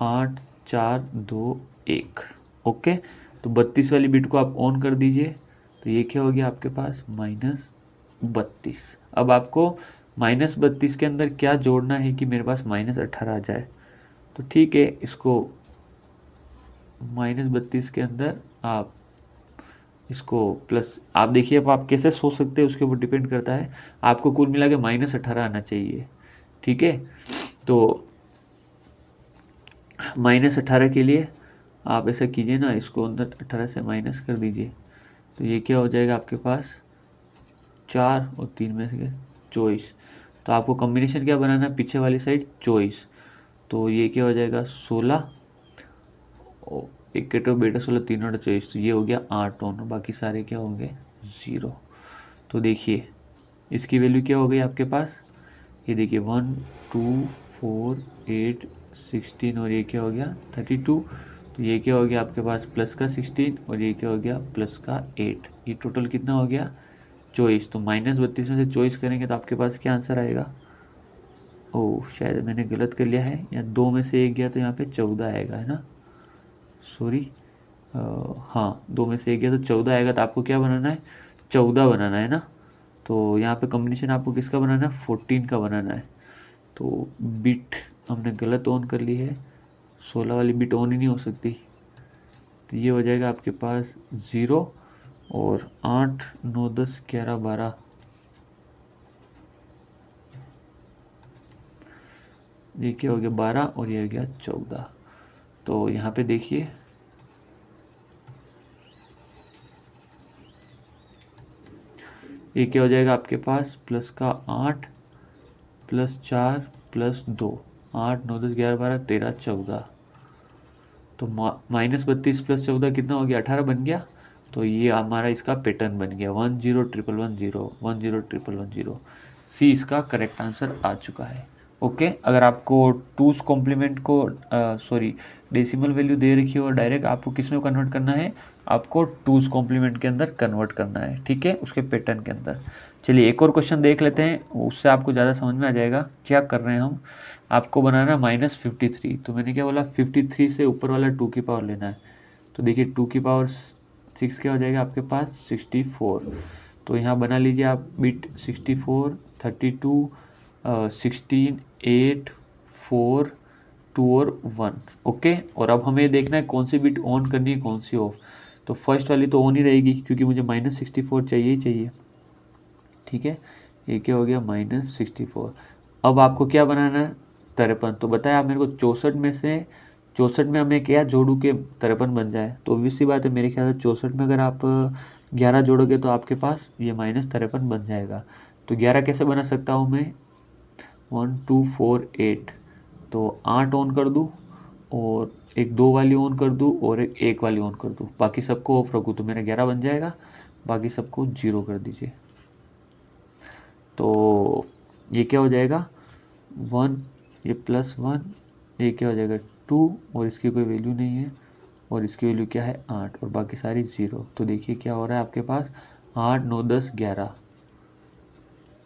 Speaker 1: 8 4 2 1। ओके, तो 32 वाली बिट को आप ऑन कर दीजिए। तो ये क्या हो गया आपके पास -32। अब आपको -32 के अंदर क्या जोड़ना है कि मेरे पास -18 आ जाए। तो ठीक है, इसको -32 के अंदर आप इसको प्लस, आप देखिए अब आप कैसे सोच सकते हैं उसके ऊपर डिपेंड करता है। आपको कुल मिला के -18 आना चाहिए। ठीक है, तो -18 के लिए आप ऐसा कीजिए ना, इसको अंदर 18 से माइनस कर दीजिए, तो ये क्या हो जाएगा आपके पास 4 और 3 में से 24। तो आपको कॉम्बिनेशन क्या बनाना है, पीछे वाली साइड 24, तो ये क्या हो जाएगा 16 और एक केटो बेटा 16 3 और 24, तो ये हो गया 8 ओन, बाकी सारे क्या होंगे 0। तो देखिए इसकी वैल्यू क्या हो गई आपके पास, ये देखिए 1 2 4 8 16 और ये क्या हो गया 32। तो ये क्या हो गया आपके पास प्लस का 16 और ये क्या हो गया प्लस का 8, ये टोटल कितना हो गया 24। तो -32 में से 24 करेंगे तो आपके पास क्या आंसर आएगा, ओह शायद मैंने गलत कर लिया है, या 2 में से 1 गया तो यहाँ पे 14 आएगा, है ना, सॉरी, हाँ 2 में से 1 गया तो 14 आएगा। तो आपको क्या बनाना है 14 बनाना है ना, तो यहाँ पे कॉम्बिनेशन आपको किसका बनाना है 14 का बनाना है। तो बिट हमने गलत ऑन कर ली है, 16 वाली बिट ऑन ही नहीं हो सकती, तो ये हो जाएगा आपके पास 0 और 8 9 10 11 12, ये क्या हो गया 12 और ये हो गया 14। तो यहाँ पे देखिए ये क्या हो जाएगा आपके पास प्लस का 8 प्लस 4 प्लस 2, 8 9 10 11 12 13 14, तो -32 प्लस 14 कितना हो गया 18 बन गया। तो ये हमारा इसका पैटर्न बन गया 101110 101110, सी इसका करेक्ट आंसर आ चुका है। ओके, अगर आपको टूस कॉम्प्लीमेंट को सॉरी डेसिमल वैल्यू दे रखी हो और डायरेक्ट आपको किस में कन्वर्ट करना है, आपको टूस कॉम्प्लीमेंट के अंदर कन्वर्ट करना है, ठीक है, उसके पैटर्न के अंदर। चलिए एक और क्वेश्चन देख लेते हैं, उससे आपको ज़्यादा समझ में आ जाएगा क्या कर रहे हैं हम। आपको बनाना -53, तो मैंने क्या बोला 53 से ऊपर वाला 2 की पावर लेना है। तो देखिए 2 की पावर 6 क्या हो जाएगा आपके पास 64। तो यहाँ बना लीजिए आप बिट 64 32 16 8 4 2 और 1। ओके, और अब हमें देखना है कौन सी बिट ऑन करनी है कौन सी ऑफ। तो फर्स्ट वाली तो ऑन ही रहेगी क्योंकि मुझे -64 चाहिए ही चाहिए, ठीक है, ये क्या हो गया -64। अब आपको क्या बनाना है 53। तो बताया आप मेरे को 64 में से 64 में हमें क्या जोड़ू के 53 बन जाए, तो obvious सी बात है मेरे ख्याल से 64 में अगर आप 11 जोड़ोगे तो आपके पास ये -53 बन जाएगा। तो 11 कैसे बना सकता हूँ मैं 1 2 4 8, तो 8 ऑन कर दूँ और एक 2 वाली ऑन कर दूँ और एक 1 वाली ऑन कर दूँ, बाकी सबको ऑफ रखूँ तो मेरा 11 बन जाएगा, बाकी सबको 0 कर दीजिए। तो ये क्या हो जाएगा 1, ये +1, ये क्या हो जाएगा 2 और इसकी कोई वैल्यू नहीं है और इसकी वैल्यू क्या है 8 और बाकी सारी 0। तो देखिए क्या हो रहा है आपके पास 8 9 10 11,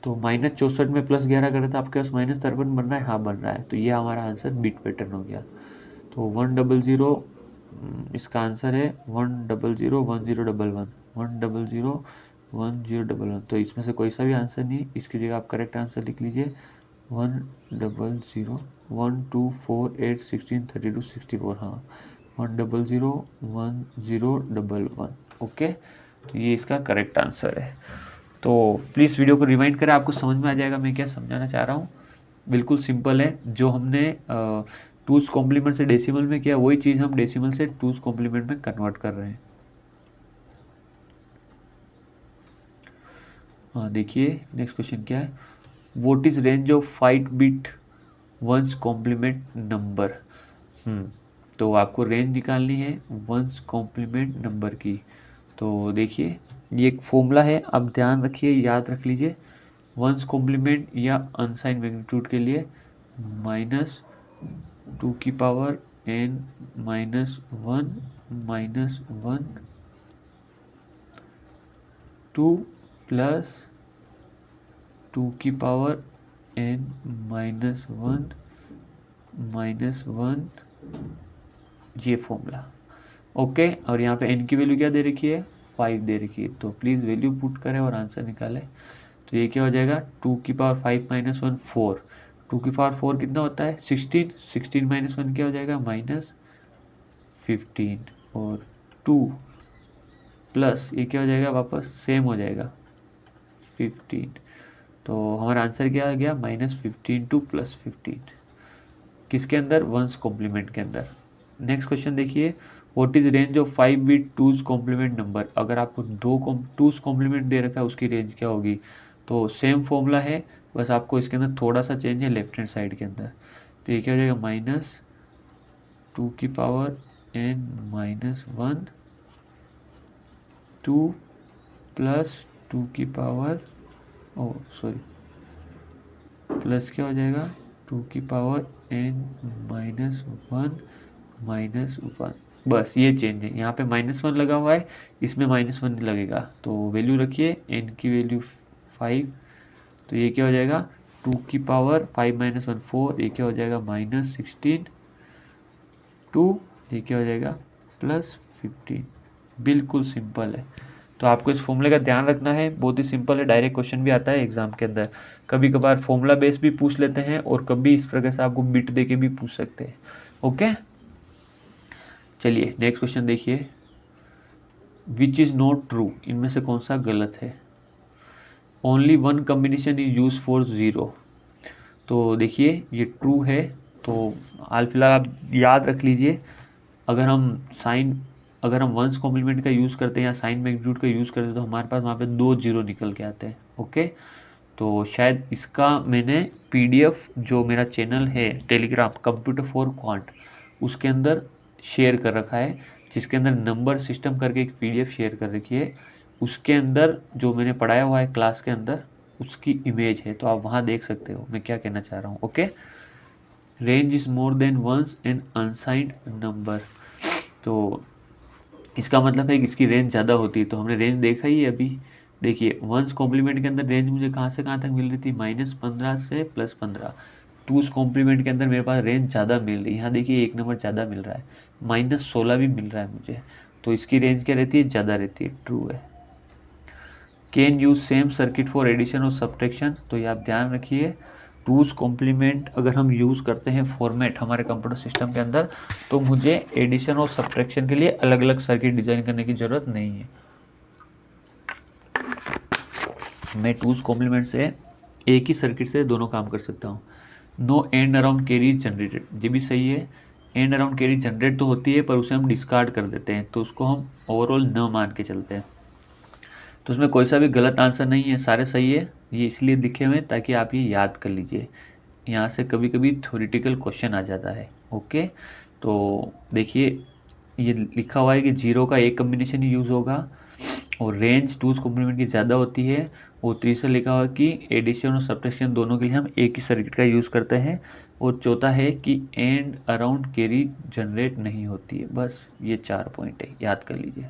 Speaker 1: तो -64 में +11 करें तो आपके पास -53 बन रहा है, हाँ बन रहा है। तो ये हमारा आंसर बिट पैटर्न हो गया। तो 100 इसका आंसर है 100 1011 100 1011। तो इसमें से कोई सा भी आंसर नहीं, इसकी जगह आप करेक्ट आंसर लिख लीजिए 100 1 2 4 8 16 32 64, हाँ 100 1011। ओके, तो ये इसका करेक्ट आंसर है। तो प्लीज़ वीडियो को रिवाइंड करें, आपको समझ में आ जाएगा मैं क्या समझाना चाह रहा हूँ। बिल्कुल सिंपल है, जो हमने टूस कॉम्प्लीमेंट से डेसिमल में किया वही चीज़ हम डेसिमल से टूस कॉम्प्लीमेंट में कन्वर्ट कर रहे हैं। हाँ देखिए नेक्स्ट क्वेश्चन क्या है, what is range of 5 bit one's complement number. तो आपको रेंज निकालनी है वंस कॉम्प्लीमेंट नंबर की। तो देखिए ये एक फॉर्मूला है, आप ध्यान रखिए याद रख लीजिए, वंस कॉम्प्लीमेंट या अनसाइन मैग्नीट्यूड के लिए -2 की पावर n -1 2 प्लस 2 की पावर n -1 ये फॉर्मूला। ओके, और यहाँ पे n की वैल्यू क्या दे रखी है 5 दे रखी है, तो प्लीज़ वैल्यू पुट करें और आंसर निकालें। तो ये क्या हो जाएगा 2 की पावर 5 -1 4, 2 की पावर 4 कितना होता है 16, 16 -1 क्या हो जाएगा -15 और 2 प्लस ये क्या हो जाएगा वापस सेम हो जाएगा 15। तो हमारा आंसर क्या आ गया -15 2 + 15। किसके अंदर, वंस कॉम्प्लीमेंट के अंदर। नेक्स्ट क्वेश्चन देखिए, what is range of 5 bit two's complement number. अगर आपको दो टूज कॉम्प्लीमेंट दे रखा है उसकी रेंज क्या होगी। तो सेम फॉर्मूला है, बस आपको इसके अंदर थोड़ा सा चेंज है लेफ्ट हैंड साइड के अंदर। तो ये क्या हो जाएगा, -2 की पावर n -1 2 प्लस 2 की पावर प्लस क्या हो जाएगा 2 की पावर n -1 बस ये चेंज है। यहाँ पे -1 लगा हुआ है, इसमें -1 लगेगा। तो वैल्यू रखिए, n की वैल्यू 5। तो ये क्या हो जाएगा 2 की पावर 5 -1 4, ये क्या हो जाएगा -16 2, ये क्या हो जाएगा +15। बिल्कुल सिंपल है। तो आपको इस फॉर्मूले का ध्यान रखना है, बहुत ही सिंपल है, डायरेक्ट क्वेश्चन भी आता है एग्जाम के अंदर। कभी कभार फॉर्मूला बेस भी पूछ लेते हैं और कभी इस प्रकार से आपको बिट दे के भी पूछ सकते हैं। ओके, चलिए नेक्स्ट क्वेश्चन देखिए, विच इज़ नॉट ट्रू, इनमें से कौन सा गलत है। Only one combination is use for 0। तो देखिए ये ट्रू है। तो हाल फिलहाल आप याद रख लीजिए, अगर हम वंस कॉम्प्लीमेंट का यूज़ करते हैं या साइन मैग्नीट्यूड का यूज़ करते हैं तो हमारे पास वहाँ पे 2 0 निकल के आते हैं। ओके, तो शायद इसका मैंने PDF जो मेरा चैनल है टेलीग्राम कंप्यूटर फॉर क्वांट, उसके अंदर शेयर कर रखा है, जिसके अंदर नंबर सिस्टम करके एक PDF शेयर कर रखी है। उसके अंदर जो मैंने पढ़ाया हुआ है क्लास के अंदर, उसकी इमेज है, तो आप वहाँ देख सकते हो मैं क्या कहना चाह रहा हूँ। Okay, range is more than one's an unsigned number. तो इसका मतलब है कि इसकी रेंज ज़्यादा होती है। तो हमने रेंज देखा ही है अभी। देखिए वंस कॉम्प्लीमेंट के अंदर रेंज मुझे कहाँ से कहाँ तक मिल रही थी, -15 से +15। टूस कॉम्प्लीमेंट के अंदर मेरे पास रेंज ज़्यादा मिल रही है। यहाँ देखिए 1 नंबर ज़्यादा मिल रहा है, -16 भी मिल रहा है मुझे। तो इसकी रेंज क्या रहती है, ज़्यादा रहती है, ट्रू है। Can use same circuit for addition और सब्ट्रैक्शन। तो ये आप ध्यान रखिए, टूज कॉम्प्लीमेंट अगर हम यूज़ करते हैं फॉर्मेट हमारे कंप्यूटर सिस्टम के अंदर, तो मुझे एडिशन और सब्ट्रैक्शन के लिए अलग अलग सर्किट डिज़ाइन करने की ज़रूरत नहीं है। मैं टूज कॉम्प्लीमेंट से एक ही सर्किट से दोनों काम कर सकता हूँ। No end around carry generated, ये भी सही है। एंड अराउंड कैरी जनरेट तो होती है पर उसे हम डिस्कार्ड कर देते हैं, तो उसको हम ओवरऑल न मान के चलते हैं। तो उसमें कोई सा भी गलत आंसर नहीं है, सारे सही है। ये इसलिए लिखे हुए हैं ताकि आप ये याद कर लीजिए, यहाँ से कभी कभी थ्योरेटिकल क्वेश्चन आ जाता है। ओके, तो देखिए ये लिखा हुआ है कि 0 का एक कम्बिनेशन ही यूज़ होगा और रेंज टूज कॉम्प्लीमेंट की ज़्यादा होती है। और तीसरा लिखा हुआ है कि एडिशन और सब्ट्रैक्शन दोनों के लिए हम एक ही सर्किट का यूज़ करते हैं। और चौथा है कि एंड अराउंड कैरी जनरेट नहीं होती है। बस ये 4 पॉइंट है, याद कर लीजिए।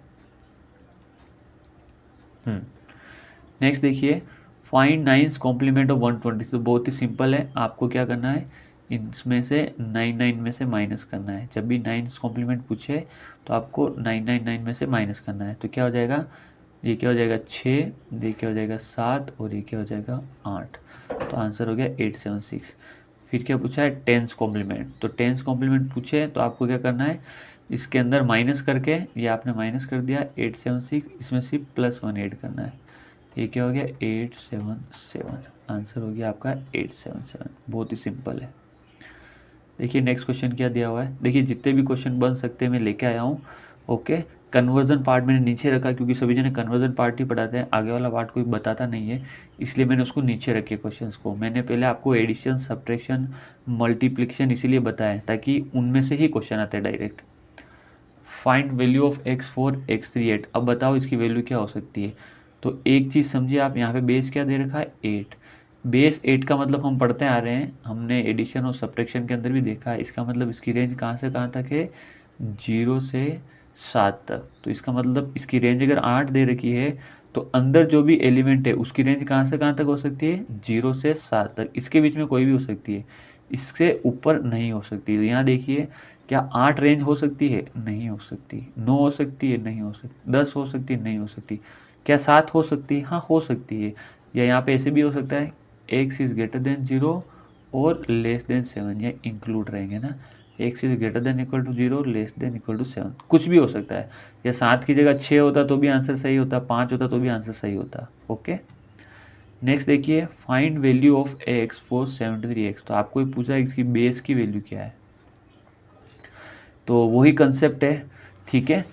Speaker 1: नेक्स्ट देखिए, फाइंड नाइन्स कॉम्प्लीमेंट ऑफ 120। तो बहुत ही सिंपल है, आपको क्या करना है, इसमें से 99 में से माइनस करना है। जब भी नाइन्स कॉम्प्लीमेंट पूछे तो आपको 999 में से माइनस करना है। तो क्या हो जाएगा, ये क्या हो जाएगा 6, ये क्या हो जाएगा 7 और ये क्या हो जाएगा 8। तो आंसर हो गया 876। फिर क्या पूछा है, टेंस कॉम्प्लीमेंट। तो टेंस कॉम्प्लीमेंट पूछे तो आपको क्या करना है, इसके अंदर माइनस करके, ये आपने माइनस कर दिया 876, इसमें सिर्फ +1 ऐड करना है। ये क्या हो गया 877। आंसर हो गया आपका 877। बहुत ही सिंपल है। देखिए नेक्स्ट क्वेश्चन क्या दिया हुआ है। देखिए जितने भी क्वेश्चन बन सकते हैं मैं लेके आया हूँ। ओके, कन्वर्जन पार्ट मैंने नीचे रखा क्योंकि सभी जने कन्वर्जन पार्ट ही पढ़ाते हैं, आगे वाला पार्ट कोई बताता नहीं है, इसलिए मैंने उसको नीचे रखे क्वेश्चंस को। मैंने पहले आपको एडिशन, सब्ट्रैक्शन, मल्टीप्लिकेशन इसीलिए बताया ताकि उनमें से ही क्वेश्चन आते हैं direct. Find value of x4 x3 8। अब बताओ इसकी वैल्यू क्या हो सकती है। तो एक चीज़ समझिए आप, यहाँ पे बेस क्या दे रखा है 8। बेस 8 का मतलब हम पढ़ते आ रहे हैं, हमने एडिशन और सब्ट्रैक्शन के अंदर भी देखा है। इसका मतलब इसकी रेंज कहाँ से कहाँ तक है, 0 से 7 तक। तो इसका मतलब इसकी रेंज अगर 8 दे रखी है तो अंदर जो भी एलिमेंट है उसकी रेंज कहाँ से कहाँ तक हो सकती है, 0 से 7 तक। इसके बीच में कोई भी हो सकती है, इससे ऊपर नहीं हो सकती। तो यहाँ देखिए, क्या 8 रेंज हो सकती है, नहीं हो सकती। 9 हो सकती है, नहीं हो सकती। 10 हो सकती है, नहीं हो सकती। क्या 7 हो सकती है, हाँ हो सकती है। या यहाँ पे ऐसे भी हो सकता है, x इज ग्रेटर देन 0 और लेस देन 7, या इंक्लूड रहेंगे ना, x is greater than equal to 0, less than equal to 7, कुछ भी हो सकता है। या 7 की जगह 6 होता तो भी आंसर सही होता, 5 होता तो भी आंसर सही होता। ओके, नेक्स्ट देखिए, find value of x for 73x। तो आपको ये पूछा है इसकी बेस की वैल्यू क्या है, तो वही कंसेप्ट है, ठीक है।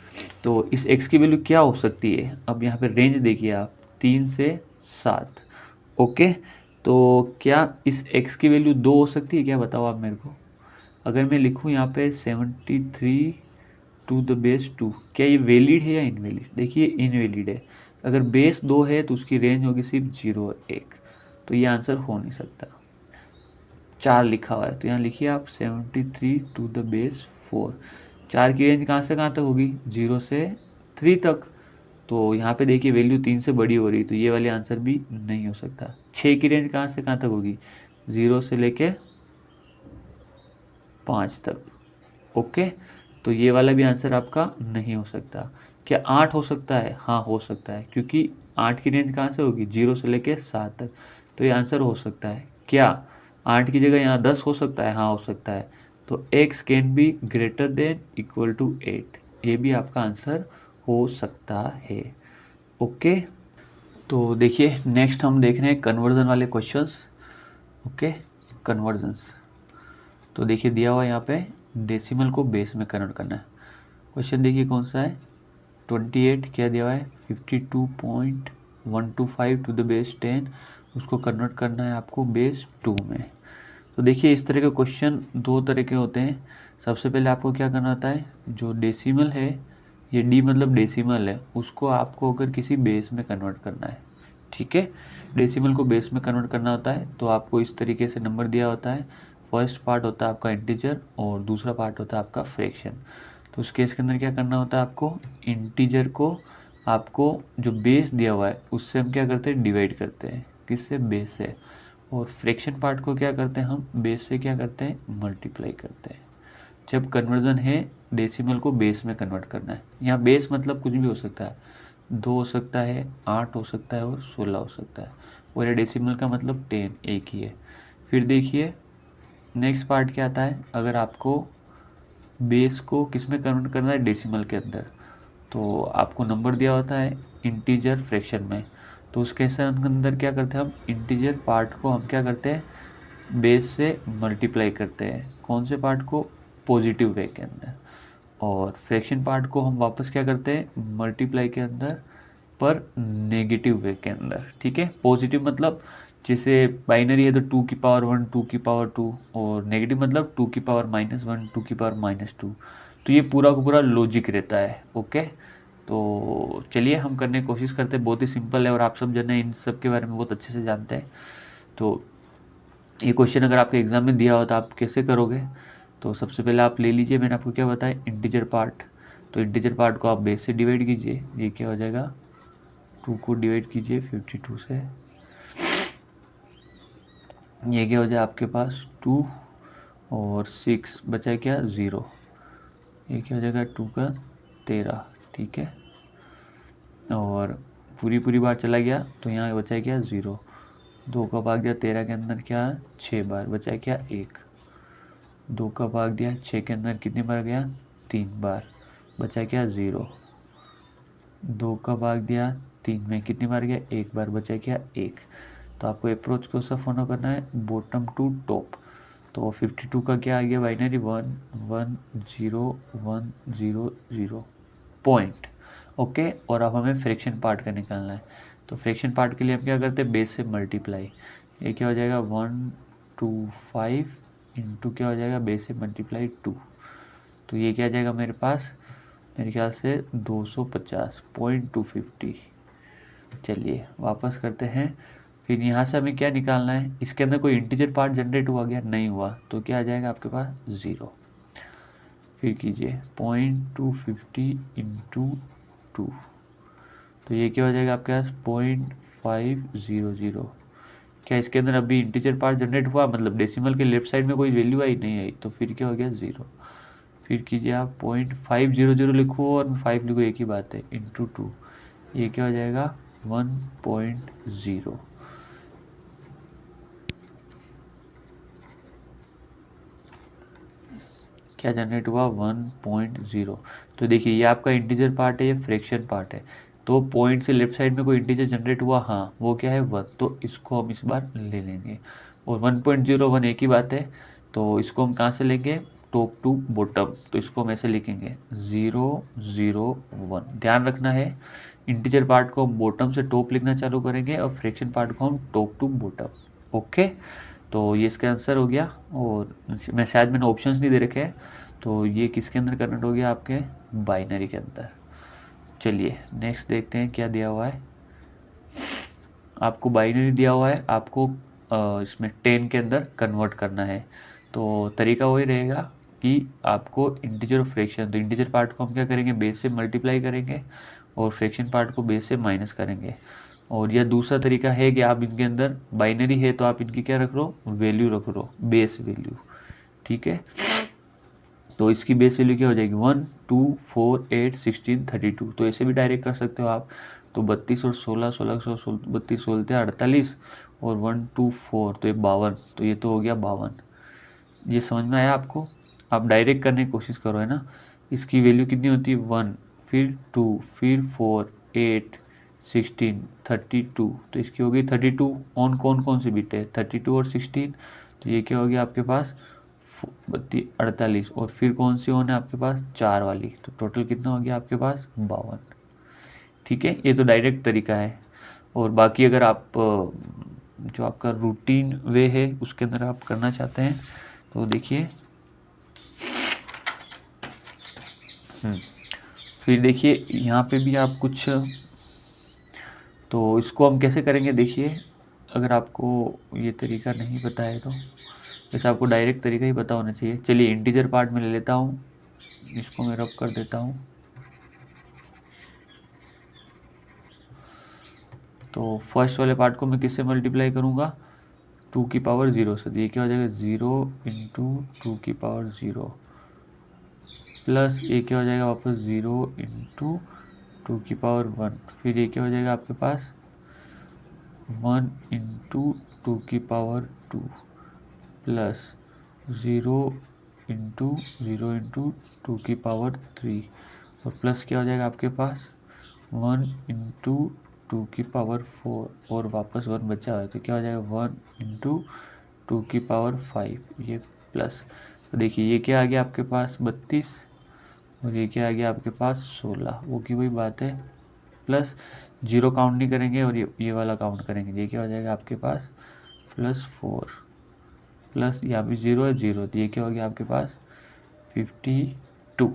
Speaker 1: तो इस x की वैल्यू क्या हो सकती है, अब यहाँ पे रेंज देखिए आप 3 से 7, ओके। तो क्या इस x की वैल्यू 2 हो सकती है क्या, बताओ आप मेरे को। अगर मैं लिखूँ यहाँ पे 73 टू द बेस 2, क्या ये वैलिड है या इनवैलिड, देखिए इनवैलिड है। अगर बेस 2 है तो उसकी रेंज होगी सिर्फ 0 और 1, तो ये आंसर हो नहीं सकता। 4 लिखा हुआ है तो यहाँ लिखिए आप 73 टू द बेस 4। 4 की रेंज कहाँ से कहाँ तक होगी, 0 से 3 तक। तो यहाँ पे देखिए वैल्यू 3 से बड़ी हो रही, तो ये वाले आंसर भी नहीं हो सकता। 6 की रेंज कहाँ से कहाँ तक होगी, 0 से लेके 5 तक, ओके। तो ये वाला भी आंसर आपका नहीं हो सकता। क्या 8 हो सकता है, हाँ हो सकता है, क्योंकि 8 की रेंज कहाँ से होगी, 0 से लेके 7 तक, तो ये आंसर हो सकता है। क्या 8 की जगह यहाँ 10 हो सकता है, हाँ हो सकता है। तो x can be greater than equal to 8, ये भी आपका आंसर हो सकता है, ओके। तो देखिए नेक्स्ट हम देख रहे हैं कन्वर्जन वाले क्वेश्चंस, ओके। कन्वर्जन्स, तो देखिए दिया हुआ यहाँ पे डेसिमल को बेस में कन्वर्ट करना है। क्वेश्चन देखिए कौन सा है, 28 क्या दिया हुआ है, 52.125 टू द बेस 10, उसको कन्वर्ट करना है आपको बेस 2 में। तो देखिए इस तरह के क्वेश्चन दो तरह के होते हैं। सबसे पहले आपको क्या करना होता है, जो डेसिमल है, ये डी मतलब डेसिमल है, उसको आपको अगर किसी बेस में कन्वर्ट करना है, ठीक है। डेसिमल को बेस में कन्वर्ट करना होता है तो आपको इस तरीके से नंबर दिया होता है। फर्स्ट पार्ट होता है आपका इंटीजर और दूसरा पार्ट होता है आपका फ्रैक्शन। तो उस केस के अंदर क्या करना होता है, आपको इंटीजर को, आपको जो बेस दिया हुआ है उससे हम क्या करते हैं, डिवाइड करते हैं, किससे, बेस से। और फ्रैक्शन पार्ट को क्या करते हैं, हम बेस से क्या करते हैं, मल्टीप्लाई करते हैं। जब कन्वर्जन है डेसिमल को बेस में कन्वर्ट करना है, यहाँ बेस मतलब कुछ भी हो सकता है, 2 हो सकता है, 8 हो सकता है और 16 हो सकता है, और ये डेसिमल का मतलब 10 एक ही है। फिर देखिए नेक्स्ट पार्ट क्या आता है, अगर आपको बेस को किस में कन्वर्ट करना है, डेसिमल के अंदर, तो आपको नंबर दिया होता है इंटीजर फ्रैक्शन में। तो उसके अंदर क्या करते हैं, हम इंटीजर पार्ट को हम क्या करते हैं, बेस से मल्टीप्लाई करते हैं, कौन से पार्ट को, पॉजिटिव वे के अंदर। और फ्रैक्शन पार्ट को हम वापस क्या करते हैं, मल्टीप्लाई के अंदर पर नेगेटिव वे के अंदर, ठीक है। पॉजिटिव मतलब जैसे बाइनरी है तो 2 की पावर 1 2 की पावर 2, और नेगेटिव मतलब 2 की पावर -1 2 की पावर -2। तो ये पूरा का पूरा लॉजिक रहता है, ओके। तो चलिए हम करने की कोशिश करते हैं, बहुत ही सिंपल है और आप सब जने इन सब के बारे में बहुत अच्छे से जानते हैं। तो ये क्वेश्चन अगर आपके एग्जाम में दिया हो तो आप कैसे करोगे, तो सबसे पहले आप ले लीजिए, मैंने आपको क्या बताया, इंटीजर पार्ट। तो इंटीजर पार्ट को आप बेस से डिवाइड कीजिए, ये क्या हो जाएगा, 2 को डिवाइड कीजिए 52 से, ये क्या हो जाए आपके पास 2 और 6 बचा क्या 0, ये क्या हो जाएगा 2 का 13, ठीक है। और पूरी पूरी बार चला गया तो यहाँ बचा क्या 0, 2 का भाग दिया 13 के अंदर क्या 6 बार, बचा क्या 1, 2 का भाग दिया 6 के अंदर कितनी बार गया 3 बार, बचा क्या 0, 2 का भाग दिया 3 में कितनी बार गया 1 बार, बचा क्या 1। तो आपको अप्रोच को सा फॉलो करना है, बॉटम टू टॉप। तो 52 का क्या आ गया, बाइनरी 1 1 0 1 0 0 पॉइंट, ओके। और अब हमें फ्रैक्शन पार्ट का निकालना है। तो फ्रैक्शन पार्ट के लिए हम क्या करते हैं, बेस से मल्टीप्लाई, ये क्या हो जाएगा 125 इंटू क्या हो जाएगा, बेस से मल्टीप्लाई 2। तो ये क्या आ जाएगा मेरे पास, मेरे ख्याल से 250.250। चलिए वापस करते हैं। फिर यहाँ से हमें क्या निकालना है, इसके अंदर कोई इंटीजर पार्ट जनरेट हुआ गया, नहीं हुआ, तो क्या आ जाएगा आपके पास 0। फिर कीजिए 0.250 इंटू 2, तो ये क्या हो जाएगा आपके पास 0.500। क्या इसके अंदर अभी इंटीजर पार्ट जनरेट हुआ, मतलब डेसिमल के लेफ्ट साइड में कोई वैल्यू आई, नहीं आई, तो फिर क्या हो गया 0। फिर कीजिए आप 0.500 लिखो और 5 लिखो, एक ही बात है, इंटू 2, ये क्या हो जाएगा 1.0। क्या जनरेट हुआ 1.0। तो देखिए ये आपका इंटीजर पार्ट है, ये फ्रैक्शन पार्ट है। तो पॉइंट से लेफ्ट साइड में कोई इंटीजर जनरेट हुआ, हाँ वो क्या है 1, तो इसको हम इस बार ले लेंगे। और 1.01 एक ही बात है, तो इसको हम कहाँ से लेंगे, टॉप टू बॉटम, तो इसको हम ऐसे लिखेंगे 001। ध्यान रखना है इंटीजर पार्ट को हम बॉटम से टॉप लिखना चालू करेंगे और फ्रैक्शन पार्ट को हम टॉप टू बॉटम। ओके, तो ये इसका आंसर हो गया। और मैंने ऑप्शंस नहीं दे रखे हैं, तो ये किसके अंदर कन्वर्ट हो गया, आपके बाइनरी के अंदर। चलिए नेक्स्ट देखते हैं क्या दिया हुआ है। आपको बाइनरी दिया हुआ है, आपको इसमें 10 के अंदर कन्वर्ट करना है। तो तरीका वही रहेगा कि आपको इंटीजर और फ्रैक्शन, तो इंटीजर पार्ट को हम क्या करेंगे, बेस से मल्टीप्लाई करेंगे और फ्रैक्शन पार्ट को बेस से माइनस करेंगे। और यह दूसरा तरीका है कि आप इनके अंदर बाइनरी है तो आप इनकी क्या रख लो, वैल्यू रख लो, बेस वैल्यू। ठीक है, तो इसकी बेस वैल्यू क्या हो जाएगी 1, 2, 4, 8, 16, 32। तो ऐसे भी डायरेक्ट कर सकते हो आप। तो 32 और 16, 16, 32, 16, 48 और 1, 2, 4, तो ये 52। तो ये तो हो गया 52। ये समझ में आया आपको? आप डायरेक्ट करने की कोशिश करो, है ना। इसकी वैल्यू कितनी होती है 1, फिर 2, फिर 4, 8, 16, 32। तो इसकी होगी 32 ऑन कौन सी बिट है, 32 और 16। तो ये क्या होगी आपके पास 48, और फिर कौन सी ऑन है आपके पास 4 वाली। तो टोटल कितना हो गया आपके पास 52। ठीक है, ये तो डायरेक्ट तरीका है। और बाकी अगर आप जो आपका रूटीन वे है उसके अंदर आप करना चाहते हैं तो देखिए, फिर देखिए यहाँ पे भी आप कुछ, तो इसको हम कैसे करेंगे देखिए। अगर आपको ये तरीका नहीं पता है तो जैसे आपको डायरेक्ट तरीका ही पता होना चाहिए। चलिए इंटीजर पार्ट में ले लेता हूँ, इसको मैं रब कर देता हूँ। तो फर्स्ट वाले पार्ट को मैं किससे मल्टीप्लाई करूँगा, 2 की पावर 0 से। ये क्या हो जाएगा 0 इंटू 2 की पावर 0 प्लस ये क्या हो जाएगा वापस 0 इंटू 2 की पावर 1। फिर ये क्या हो जाएगा आपके पास 1 इंटू 2 की पावर 2 प्लस 0 इंटू 2 की पावर 3 और प्लस क्या हो जाएगा आपके पास 1 इंटू 2 की पावर 4 और वापस 1 बचा हुआ है। तो क्या हो जाएगा 1 इंटू 2 की पावर 5, ये प्लस। तो देखिए ये क्या आ गया आपके पास 32 और ये क्या आ गया आपके पास 16, वो की वही बात है। प्लस 0 काउंट नहीं करेंगे और ये वाला काउंट करेंगे। ये क्या हो जाएगा आपके पास +4 प्लस यहाँ भी 0 है 0, तो ये क्या हो गया आपके पास 52।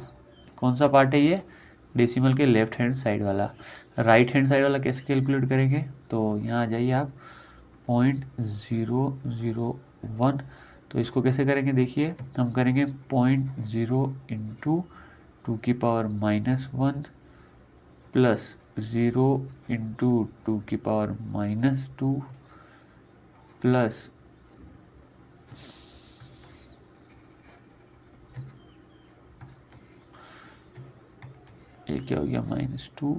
Speaker 1: कौन सा पार्ट है ये, डेसिमल के लेफ्ट हैंड साइड वाला। राइट हैंड साइड वाला कैसे कैलकुलेट करेंगे, तो यहाँ आ जाइए आप 0.001। तो इसको कैसे करेंगे देखिए, हम करेंगे 0.0 इंटू 2 की पावर -1 प्लस 0 इंटू 2 की पावर -2 प्लस ये क्या हो गया -2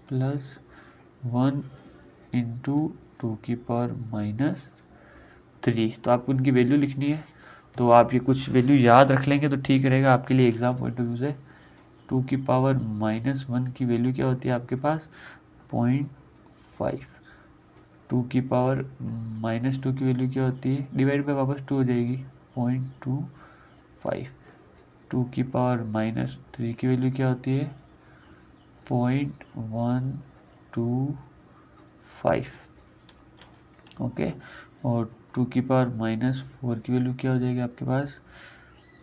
Speaker 1: प्लस 1 इंटू 2 की पावर -3। तो आपको उनकी वैल्यू लिखनी है, तो आप ये कुछ वैल्यू याद रख लेंगे तो ठीक रहेगा आपके लिए एग्जाम पॉइंट ऑफ व्यू से। 2 की पावर -1 की वैल्यू क्या होती है आपके पास 0.5। 2 की पावर -2 की वैल्यू क्या होती है, डिवाइड बाय वापस 2 हो जाएगी 0.25। 2 की पावर -3 की वैल्यू क्या होती है 0.125। ओके, और 2 की पावर -4 की वैल्यू क्या हो जाएगी आपके पास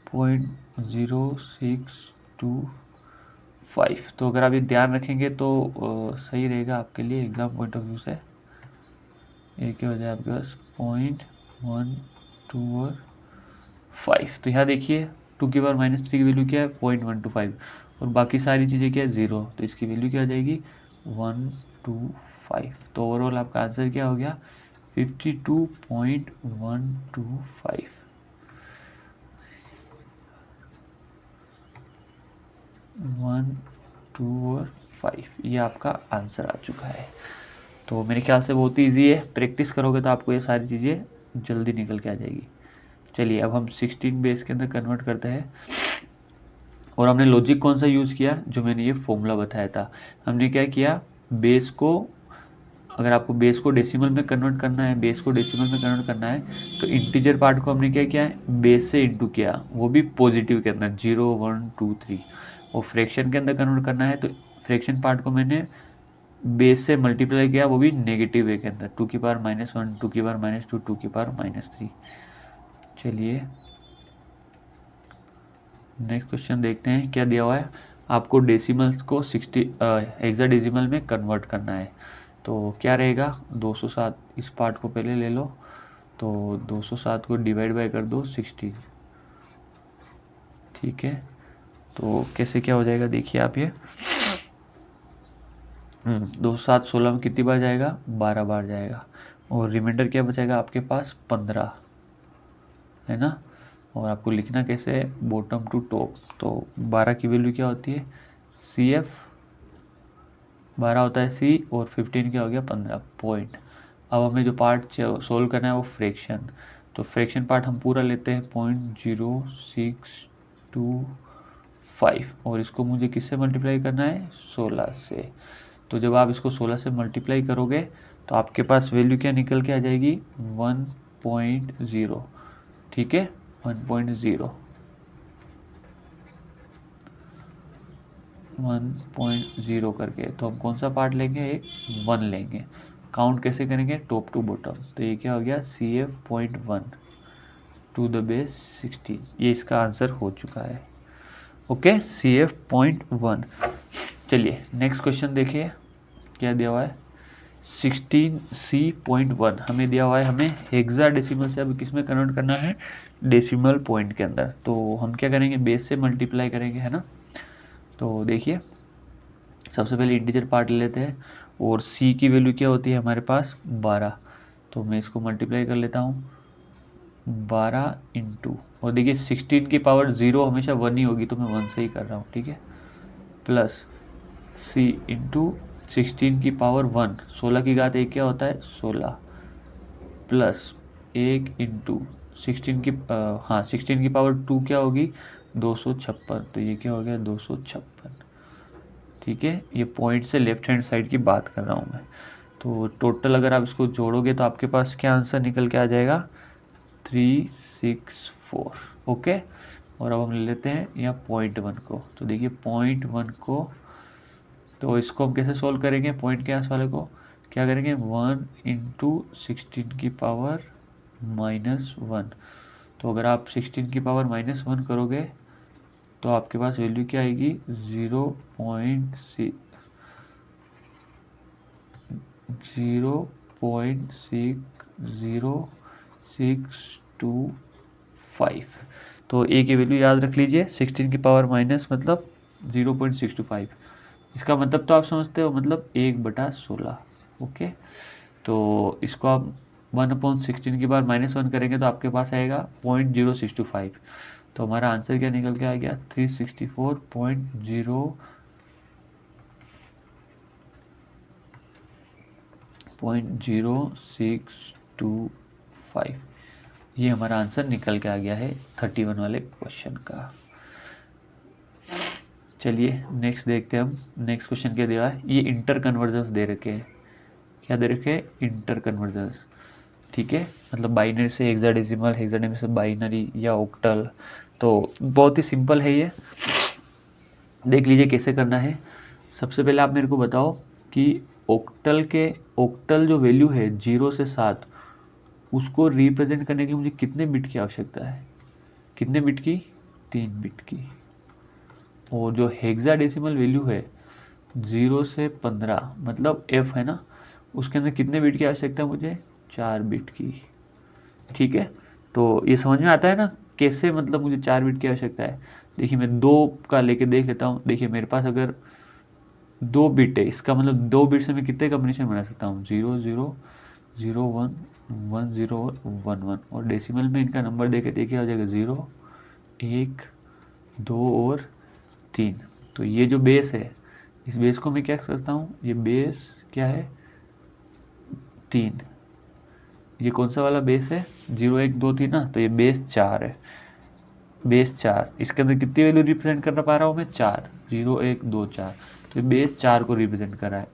Speaker 1: 0.0625। तो अगर आप ये ध्यान रखेंगे तो सही रहेगा आपके लिए एग्जाम पॉइंट ऑफ व्यू से। ये क्या हो जाए आपके पास 0.12 और 5। तो यहाँ देखिए 2 की पावर -3 की वैल्यू क्या है 0.125 और बाकी सारी चीज़ें क्या है 0, तो इसकी वैल्यू क्या हो जाएगी 125। तो ओवरऑल आपका आंसर क्या हो गया 52.125। 1, 2 और 5 ये आपका आंसर आ चुका है। तो मेरे ख्याल से बहुत ही ईजी है, प्रैक्टिस करोगे तो आपको ये सारी चीज़ें जल्दी निकल के आ जाएगी। चलिए अब हम 16 बेस के अंदर कन्वर्ट करते हैं। और हमने लॉजिक कौन सा यूज़ किया, जो मैंने ये फॉर्मूला बताया था। हमने क्या किया, बेस को, अगर आपको बेस को डेसिमल में कन्वर्ट करना है, तो इंटीजर पार्ट को हमने क्या किया है, बेस से इंटू किया, वो भी पॉजिटिव के अंदर 0 1 2 3। और फ्रैक्शन के अंदर कन्वर्ट करना है तो फ्रैक्शन पार्ट को मैंने बेस से मल्टीप्लाई किया, वो भी नेगेटिव वे के अंदर, 2 की पावर -1, 2 की पावर -2, 2 की पावर -3। चलिए नेक्स्ट क्वेश्चन देखते हैं क्या दिया हुआ है। आपको डेसिमल्स को 60 हेक्साडेसिमल में कन्वर्ट करना है। तो क्या रहेगा, 207, इस पार्ट को पहले ले लो, तो 207 को डिवाइड बाय कर दो 16, ठीक है। तो कैसे क्या हो जाएगा देखिए आप, ये 207 16 में कितनी बार जाएगा, 12 बार जाएगा, और रिमाइंडर क्या बचेगा आपके पास, 15, है ना। और आपको लिखना कैसे है, बॉटम टू टॉप। तो 12 की वैल्यू क्या होती है, CF 12 होता है C, और 15 क्या हो गया, 15 पॉइंट। अब हमें जो पार्ट सोल्व करना है वो फ्रैक्शन, तो फ्रैक्शन पार्ट हम पूरा लेते हैं 0.0625, और इसको मुझे किससे मल्टीप्लाई करना है, 16 से। तो जब आप इसको 16 से मल्टीप्लाई करोगे तो आपके पास वैल्यू क्या निकल के आ जाएगी, 1.0, ठीक है, 1.0 करके। तो हम कौन सा पार्ट लेंगे, एक 1 लेंगे। काउंट कैसे करेंगे, टॉप टू बॉटम, तो ये क्या हो गया, CF.1 टू द बेस 16, ये इसका आंसर हो चुका है। Okay, CF.1। चलिए नेक्स्ट क्वेश्चन देखिए क्या दिया हुआ है, 16C.1 हमें दिया हुआ है, हमें हेक्साडेसिमल से अब किस में कन्वर्ट करना है, डेसिमल पॉइंट के अंदर। तो हम क्या करेंगे, बेस से मल्टीप्लाई करेंगे, है ना। तो देखिए सबसे पहले इंटीजर पार्ट ले लेते हैं, और C की वैल्यू क्या होती है हमारे पास, 12। तो मैं इसको मल्टीप्लाई कर लेता हूँ, 12 इंटू, और देखिए 16 की पावर 0 हमेशा 1 ही होगी, तो मैं 1 से ही कर रहा हूँ, ठीक है, प्लस C इंटू 16 की पावर 1, 16 की घात 1 क्या होता है, 16, प्लस 1 इंटू 16 की 16 की पावर 2 क्या होगी, 256, तो ये क्या हो गया, 256, ठीक है। ये पॉइंट से लेफ्ट हैंड साइड की बात कर रहा हूँ मैं। तो टोटल अगर आप इसको जोड़ोगे तो आपके पास क्या आंसर निकल के आ जाएगा, 364। ओके, और अब हम ले लेते हैं यहाँ 0.1 को। तो देखिए 0.1 को, तो इसको हम कैसे सोल्व करेंगे, पॉइंट के आस वाले को क्या करेंगे, 1 इंटू 16 की पावर -1। तो अगर आप 16 की पावर -1 करोगे तो आपके पास वैल्यू क्या आएगी, 0.60625। तो ए की वैल्यू याद रख लीजिए, 16 की पावर माइनस मतलब 0.625। इसका मतलब तो आप समझते हो, मतलब 1/16। ओके, तो इसको आप 1/16 की पावर -1 करेंगे तो आपके पास आएगा 0.0625। तो हमारा आंसर क्या निकल के आ गया, 364.0625। ये हमारा आंसर निकल के आ गया है 31 वाले क्वेश्चन का। चलिए नेक्स्ट देखते हैं हम, नेक्स्ट क्वेश्चन क्या दिया है, ये इंटर कन्वर्जन्स दे रखे हैं। क्या दे रखे हैं, इंटर कन्वर्जन्स, ठीक है, मतलब बाइनरी से हेक्साडेसिमल, हेक्साडेसिमल से बाइनरी या ऑक्टल। तो बहुत ही सिंपल है ये, देख लीजिए कैसे करना है। सबसे पहले आप मेरे को बताओ कि ऑक्टल जो वैल्यू है 0 से 7, उसको रिप्रेजेंट करने के लिए मुझे कितने बिट की आवश्यकता है, कितने बिट की, 3 बिट की। और जो हेक्साडेसिमल वैल्यू है 0 से 15 मतलब F है ना, उसके अंदर कितने बिट की आवश्यकता है मुझे, 4 बिट की, ठीक है। तो ये समझ में आता है ना कैसे, मतलब मुझे 4 बिट की आवश्यकता है। देखिए मैं 2 का लेके देख लेता हूँ। देखिए मेरे पास अगर 2 बिट है, इसका मतलब 2 बिट से मैं कितने कॉम्बिनेशन बना सकता हूँ, 0 0 0 1 1 0 और 1 1। और डेसिमल में इनका नंबर देके देखिए आ जाएगा 0 1 2 और 3। तो ये जो बेस है, इस बेस को मैं क्या कर सकता हूँ, ये बेस क्या है, 3। ये कौन सा वाला बेस है, 0 1 2 3 ना, तो ये बेस 4 है, बेस 4। इसके अंदर कितनी वैल्यू रिप्रेजेंट कर पा रहा हूँ मैं, 4, 0 1 2 4। तो बेस 4 को रिप्रेजेंट कर रहा है।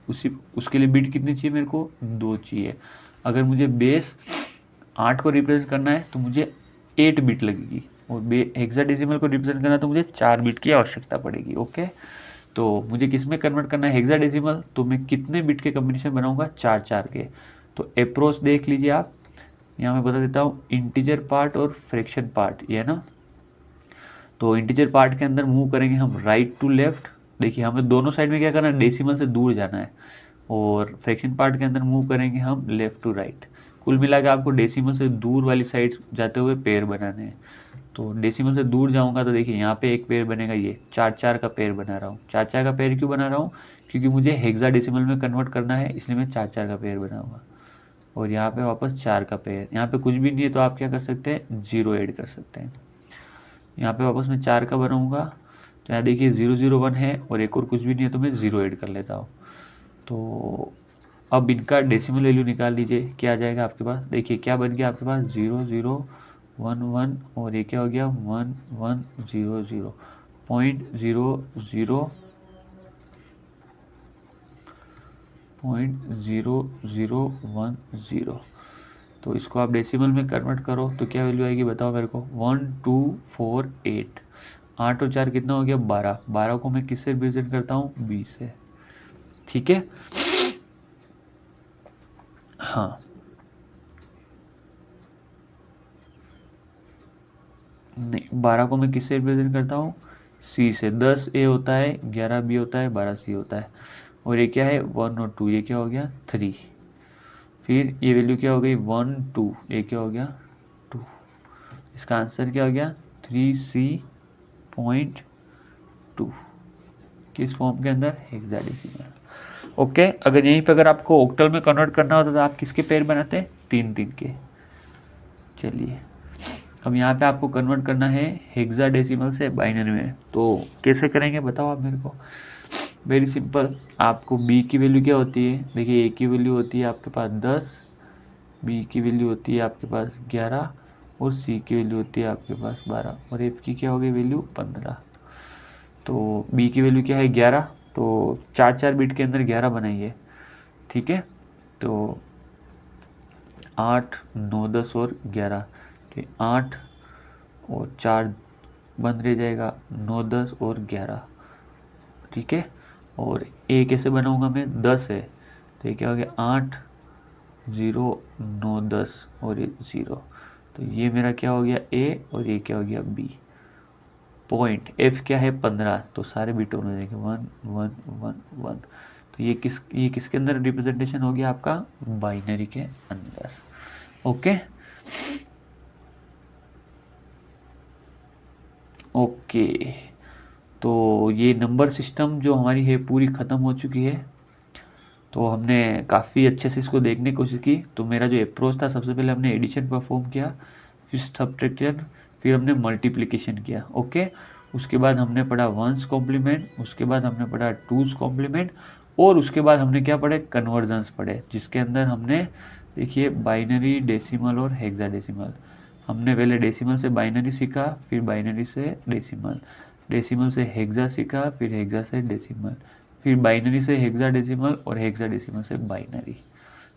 Speaker 1: उसके लिए बिट कितनी चाहिए मेरे को, 2 चाहिए। अगर मुझे बेस 8 को रिप्रेजेंट करना है तो मुझे 8 बिट लगेगी, और हेक्साडेसिमल को रिप्रेजेंट करना है तो मुझे 4 बिट की आवश्यकता पड़ेगी। ओके, तो मुझे किस में कन्वर्ट करना है हेक्साडेसिमल, तो मैं कितने बिट के कम्बिनेशन बनाऊंगा, 4 के। तो अप्रोच देख लीजिए आप, यहाँ मैं बता देता हूँ इंटीजर पार्ट और फ्रैक्शन पार्ट, ये है ना। तो इंटीजर पार्ट के अंदर मूव करेंगे हम राइट टू लेफ्ट। देखिए हमें दोनों साइड में क्या करना है, डेसिमल से दूर जाना है। और फ्रैक्शन पार्ट के अंदर मूव करेंगे हम लेफ्ट टू राइट। कुल मिला के आपको डेसिमल से दूर वाली साइड जाते हुए पेयर बनाने हैं। तो डेसिमल से दूर जाऊंगा तो देखिए यहाँ पे एक पेयर बनेगा, ये 4 का पेयर बना रहा हूँ। 4 का पेयर क्यों बना रहा हूँ, क्योंकि मुझे हेक्साडेसिमल में कन्वर्ट करना है, इसलिए मैं 4 का पेयर बनाऊंगा। और यहाँ पे वापस 4 का पेयर, यहाँ पे कुछ भी नहीं है तो आप क्या कर सकते हैं, 0 ऐड कर सकते हैं। यहाँ पे वापस मैं 4 का बनाऊंगा, तो यहाँ देखिए 0 0 1 है, और एक और कुछ भी नहीं है तो मैं 0 ऐड कर लेता हूँ। तो अब इनका डेसिमल वैल्यू निकाल लीजिए, क्या आ जाएगा आपके पास। देखिए क्या बन गया आपके पास, 0 0 1 1, और ये क्या हो गया 1 1 0 0, 0.0010। तो इसको आप डेसिमल में कन्वर्ट करो तो क्या वैल्यू आएगी बताओ मेरे को, 1248। 8 और 4 कितना हो गया, 12। 12 को मैं किससे रिप्रेजेंट करता हूँ, 20 से। ठीक है, हाँ नहीं, 12 को मैं किससे रिप्रेजेंट करता हूँ, सी से। 10 ए होता है, 11 बी होता है, 12 सी होता है। और ये क्या है 1 और 2, ये क्या हो गया 3। फिर ये वैल्यू क्या हो गई 1 2, ये क्या हो गया 2। इसका आंसर क्या हो गया 3C.2, किस फॉर्म के अंदर, हेक्साडेसिमल। ओके, अगर यहीं पर अगर आपको ऑक्टल में कन्वर्ट करना होता तो आप किसके पेयर बनाते हैं, 3 के। चलिए अब यहाँ पे आपको कन्वर्ट करना है हेक्साडेसिमल से बाइनरी में, तो कैसे करेंगे बताओ आप मेरे को। वेरी सिंपल, आपको b की वैल्यू क्या होती है, देखिए a की वैल्यू होती है आपके पास 10, b की वैल्यू होती है आपके पास 11, और c की वैल्यू होती है आपके पास 12, और f की क्या हो गई वैल्यू 15। तो b की वैल्यू क्या है 11, तो 4 बिट के अंदर 11 बनाइए। ठीक है, तो 8 9 10 और 11, तो 8 और 4 बन रह जाएगा 9 10 और 11। ठीक है, और a कैसे बनाऊंगा मैं, 10 है तो ये क्या हो गया 8 0 9 10 और ये 0। तो ये मेरा क्या हो गया a, और ये क्या हो गया b। पॉइंट f क्या है 15, तो सारे बिट होने देंगे 1 1 1 1। तो ये किसके अंदर रिप्रेजेंटेशन हो गया आपका, बाइनरी के अंदर। ओके ओके, तो ये नंबर सिस्टम जो हमारी है पूरी ख़त्म हो चुकी है। तो हमने काफ़ी अच्छे से इसको देखने की कोशिश की। तो मेरा जो अप्रोच था, सबसे पहले हमने एडिशन परफॉर्म किया, फिर सब्ट्रैक्शन, फिर हमने मल्टीप्लिकेशन किया। ओके, उसके बाद हमने पढ़ा वंस कॉम्प्लीमेंट, उसके बाद हमने पढ़ा टूज कॉम्प्लीमेंट, और उसके बाद हमने क्या पढ़े, कन्वर्जन्स पढ़े, जिसके अंदर हमने देखिए बाइनरी, डेसिमल और हेक्साडेसिमल। हमने पहले डेसिमल से बाइनरी सीखा, फिर बाइनरी से डेसिमल, डेसिमल से हेक्सा सीखा, फिर हेक्सा से डेसिमल, फिर बाइनरी से हेक्साडेसिमल, और हेक्साडेसिमल से बाइनरी।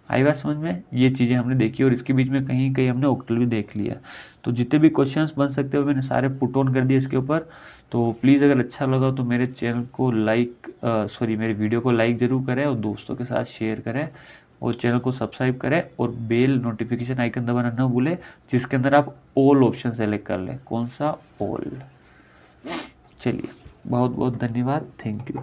Speaker 1: आई बात समझ में, ये चीज़ें हमने देखी, और इसके बीच में कहीं कहीं हमने ऑक्टल भी देख लिया। तो जितने भी क्वेश्चंस बन सकते हो मैंने सारे पुट ऑन कर दिए इसके ऊपर। तो प्लीज़ अगर अच्छा लगा तो मेरे चैनल को मेरे वीडियो को लाइक ज़रूर करें, और दोस्तों के साथ शेयर करें, और चैनल को सब्सक्राइब करें, और बेल नोटिफिकेशन आइकन दबाना न भूलें, जिसके अंदर आप ऑल ऑप्शन सेलेक्ट कर लें। कौन सा, ऑल। चलिए, बहुत बहुत धन्यवाद, थैंक यू।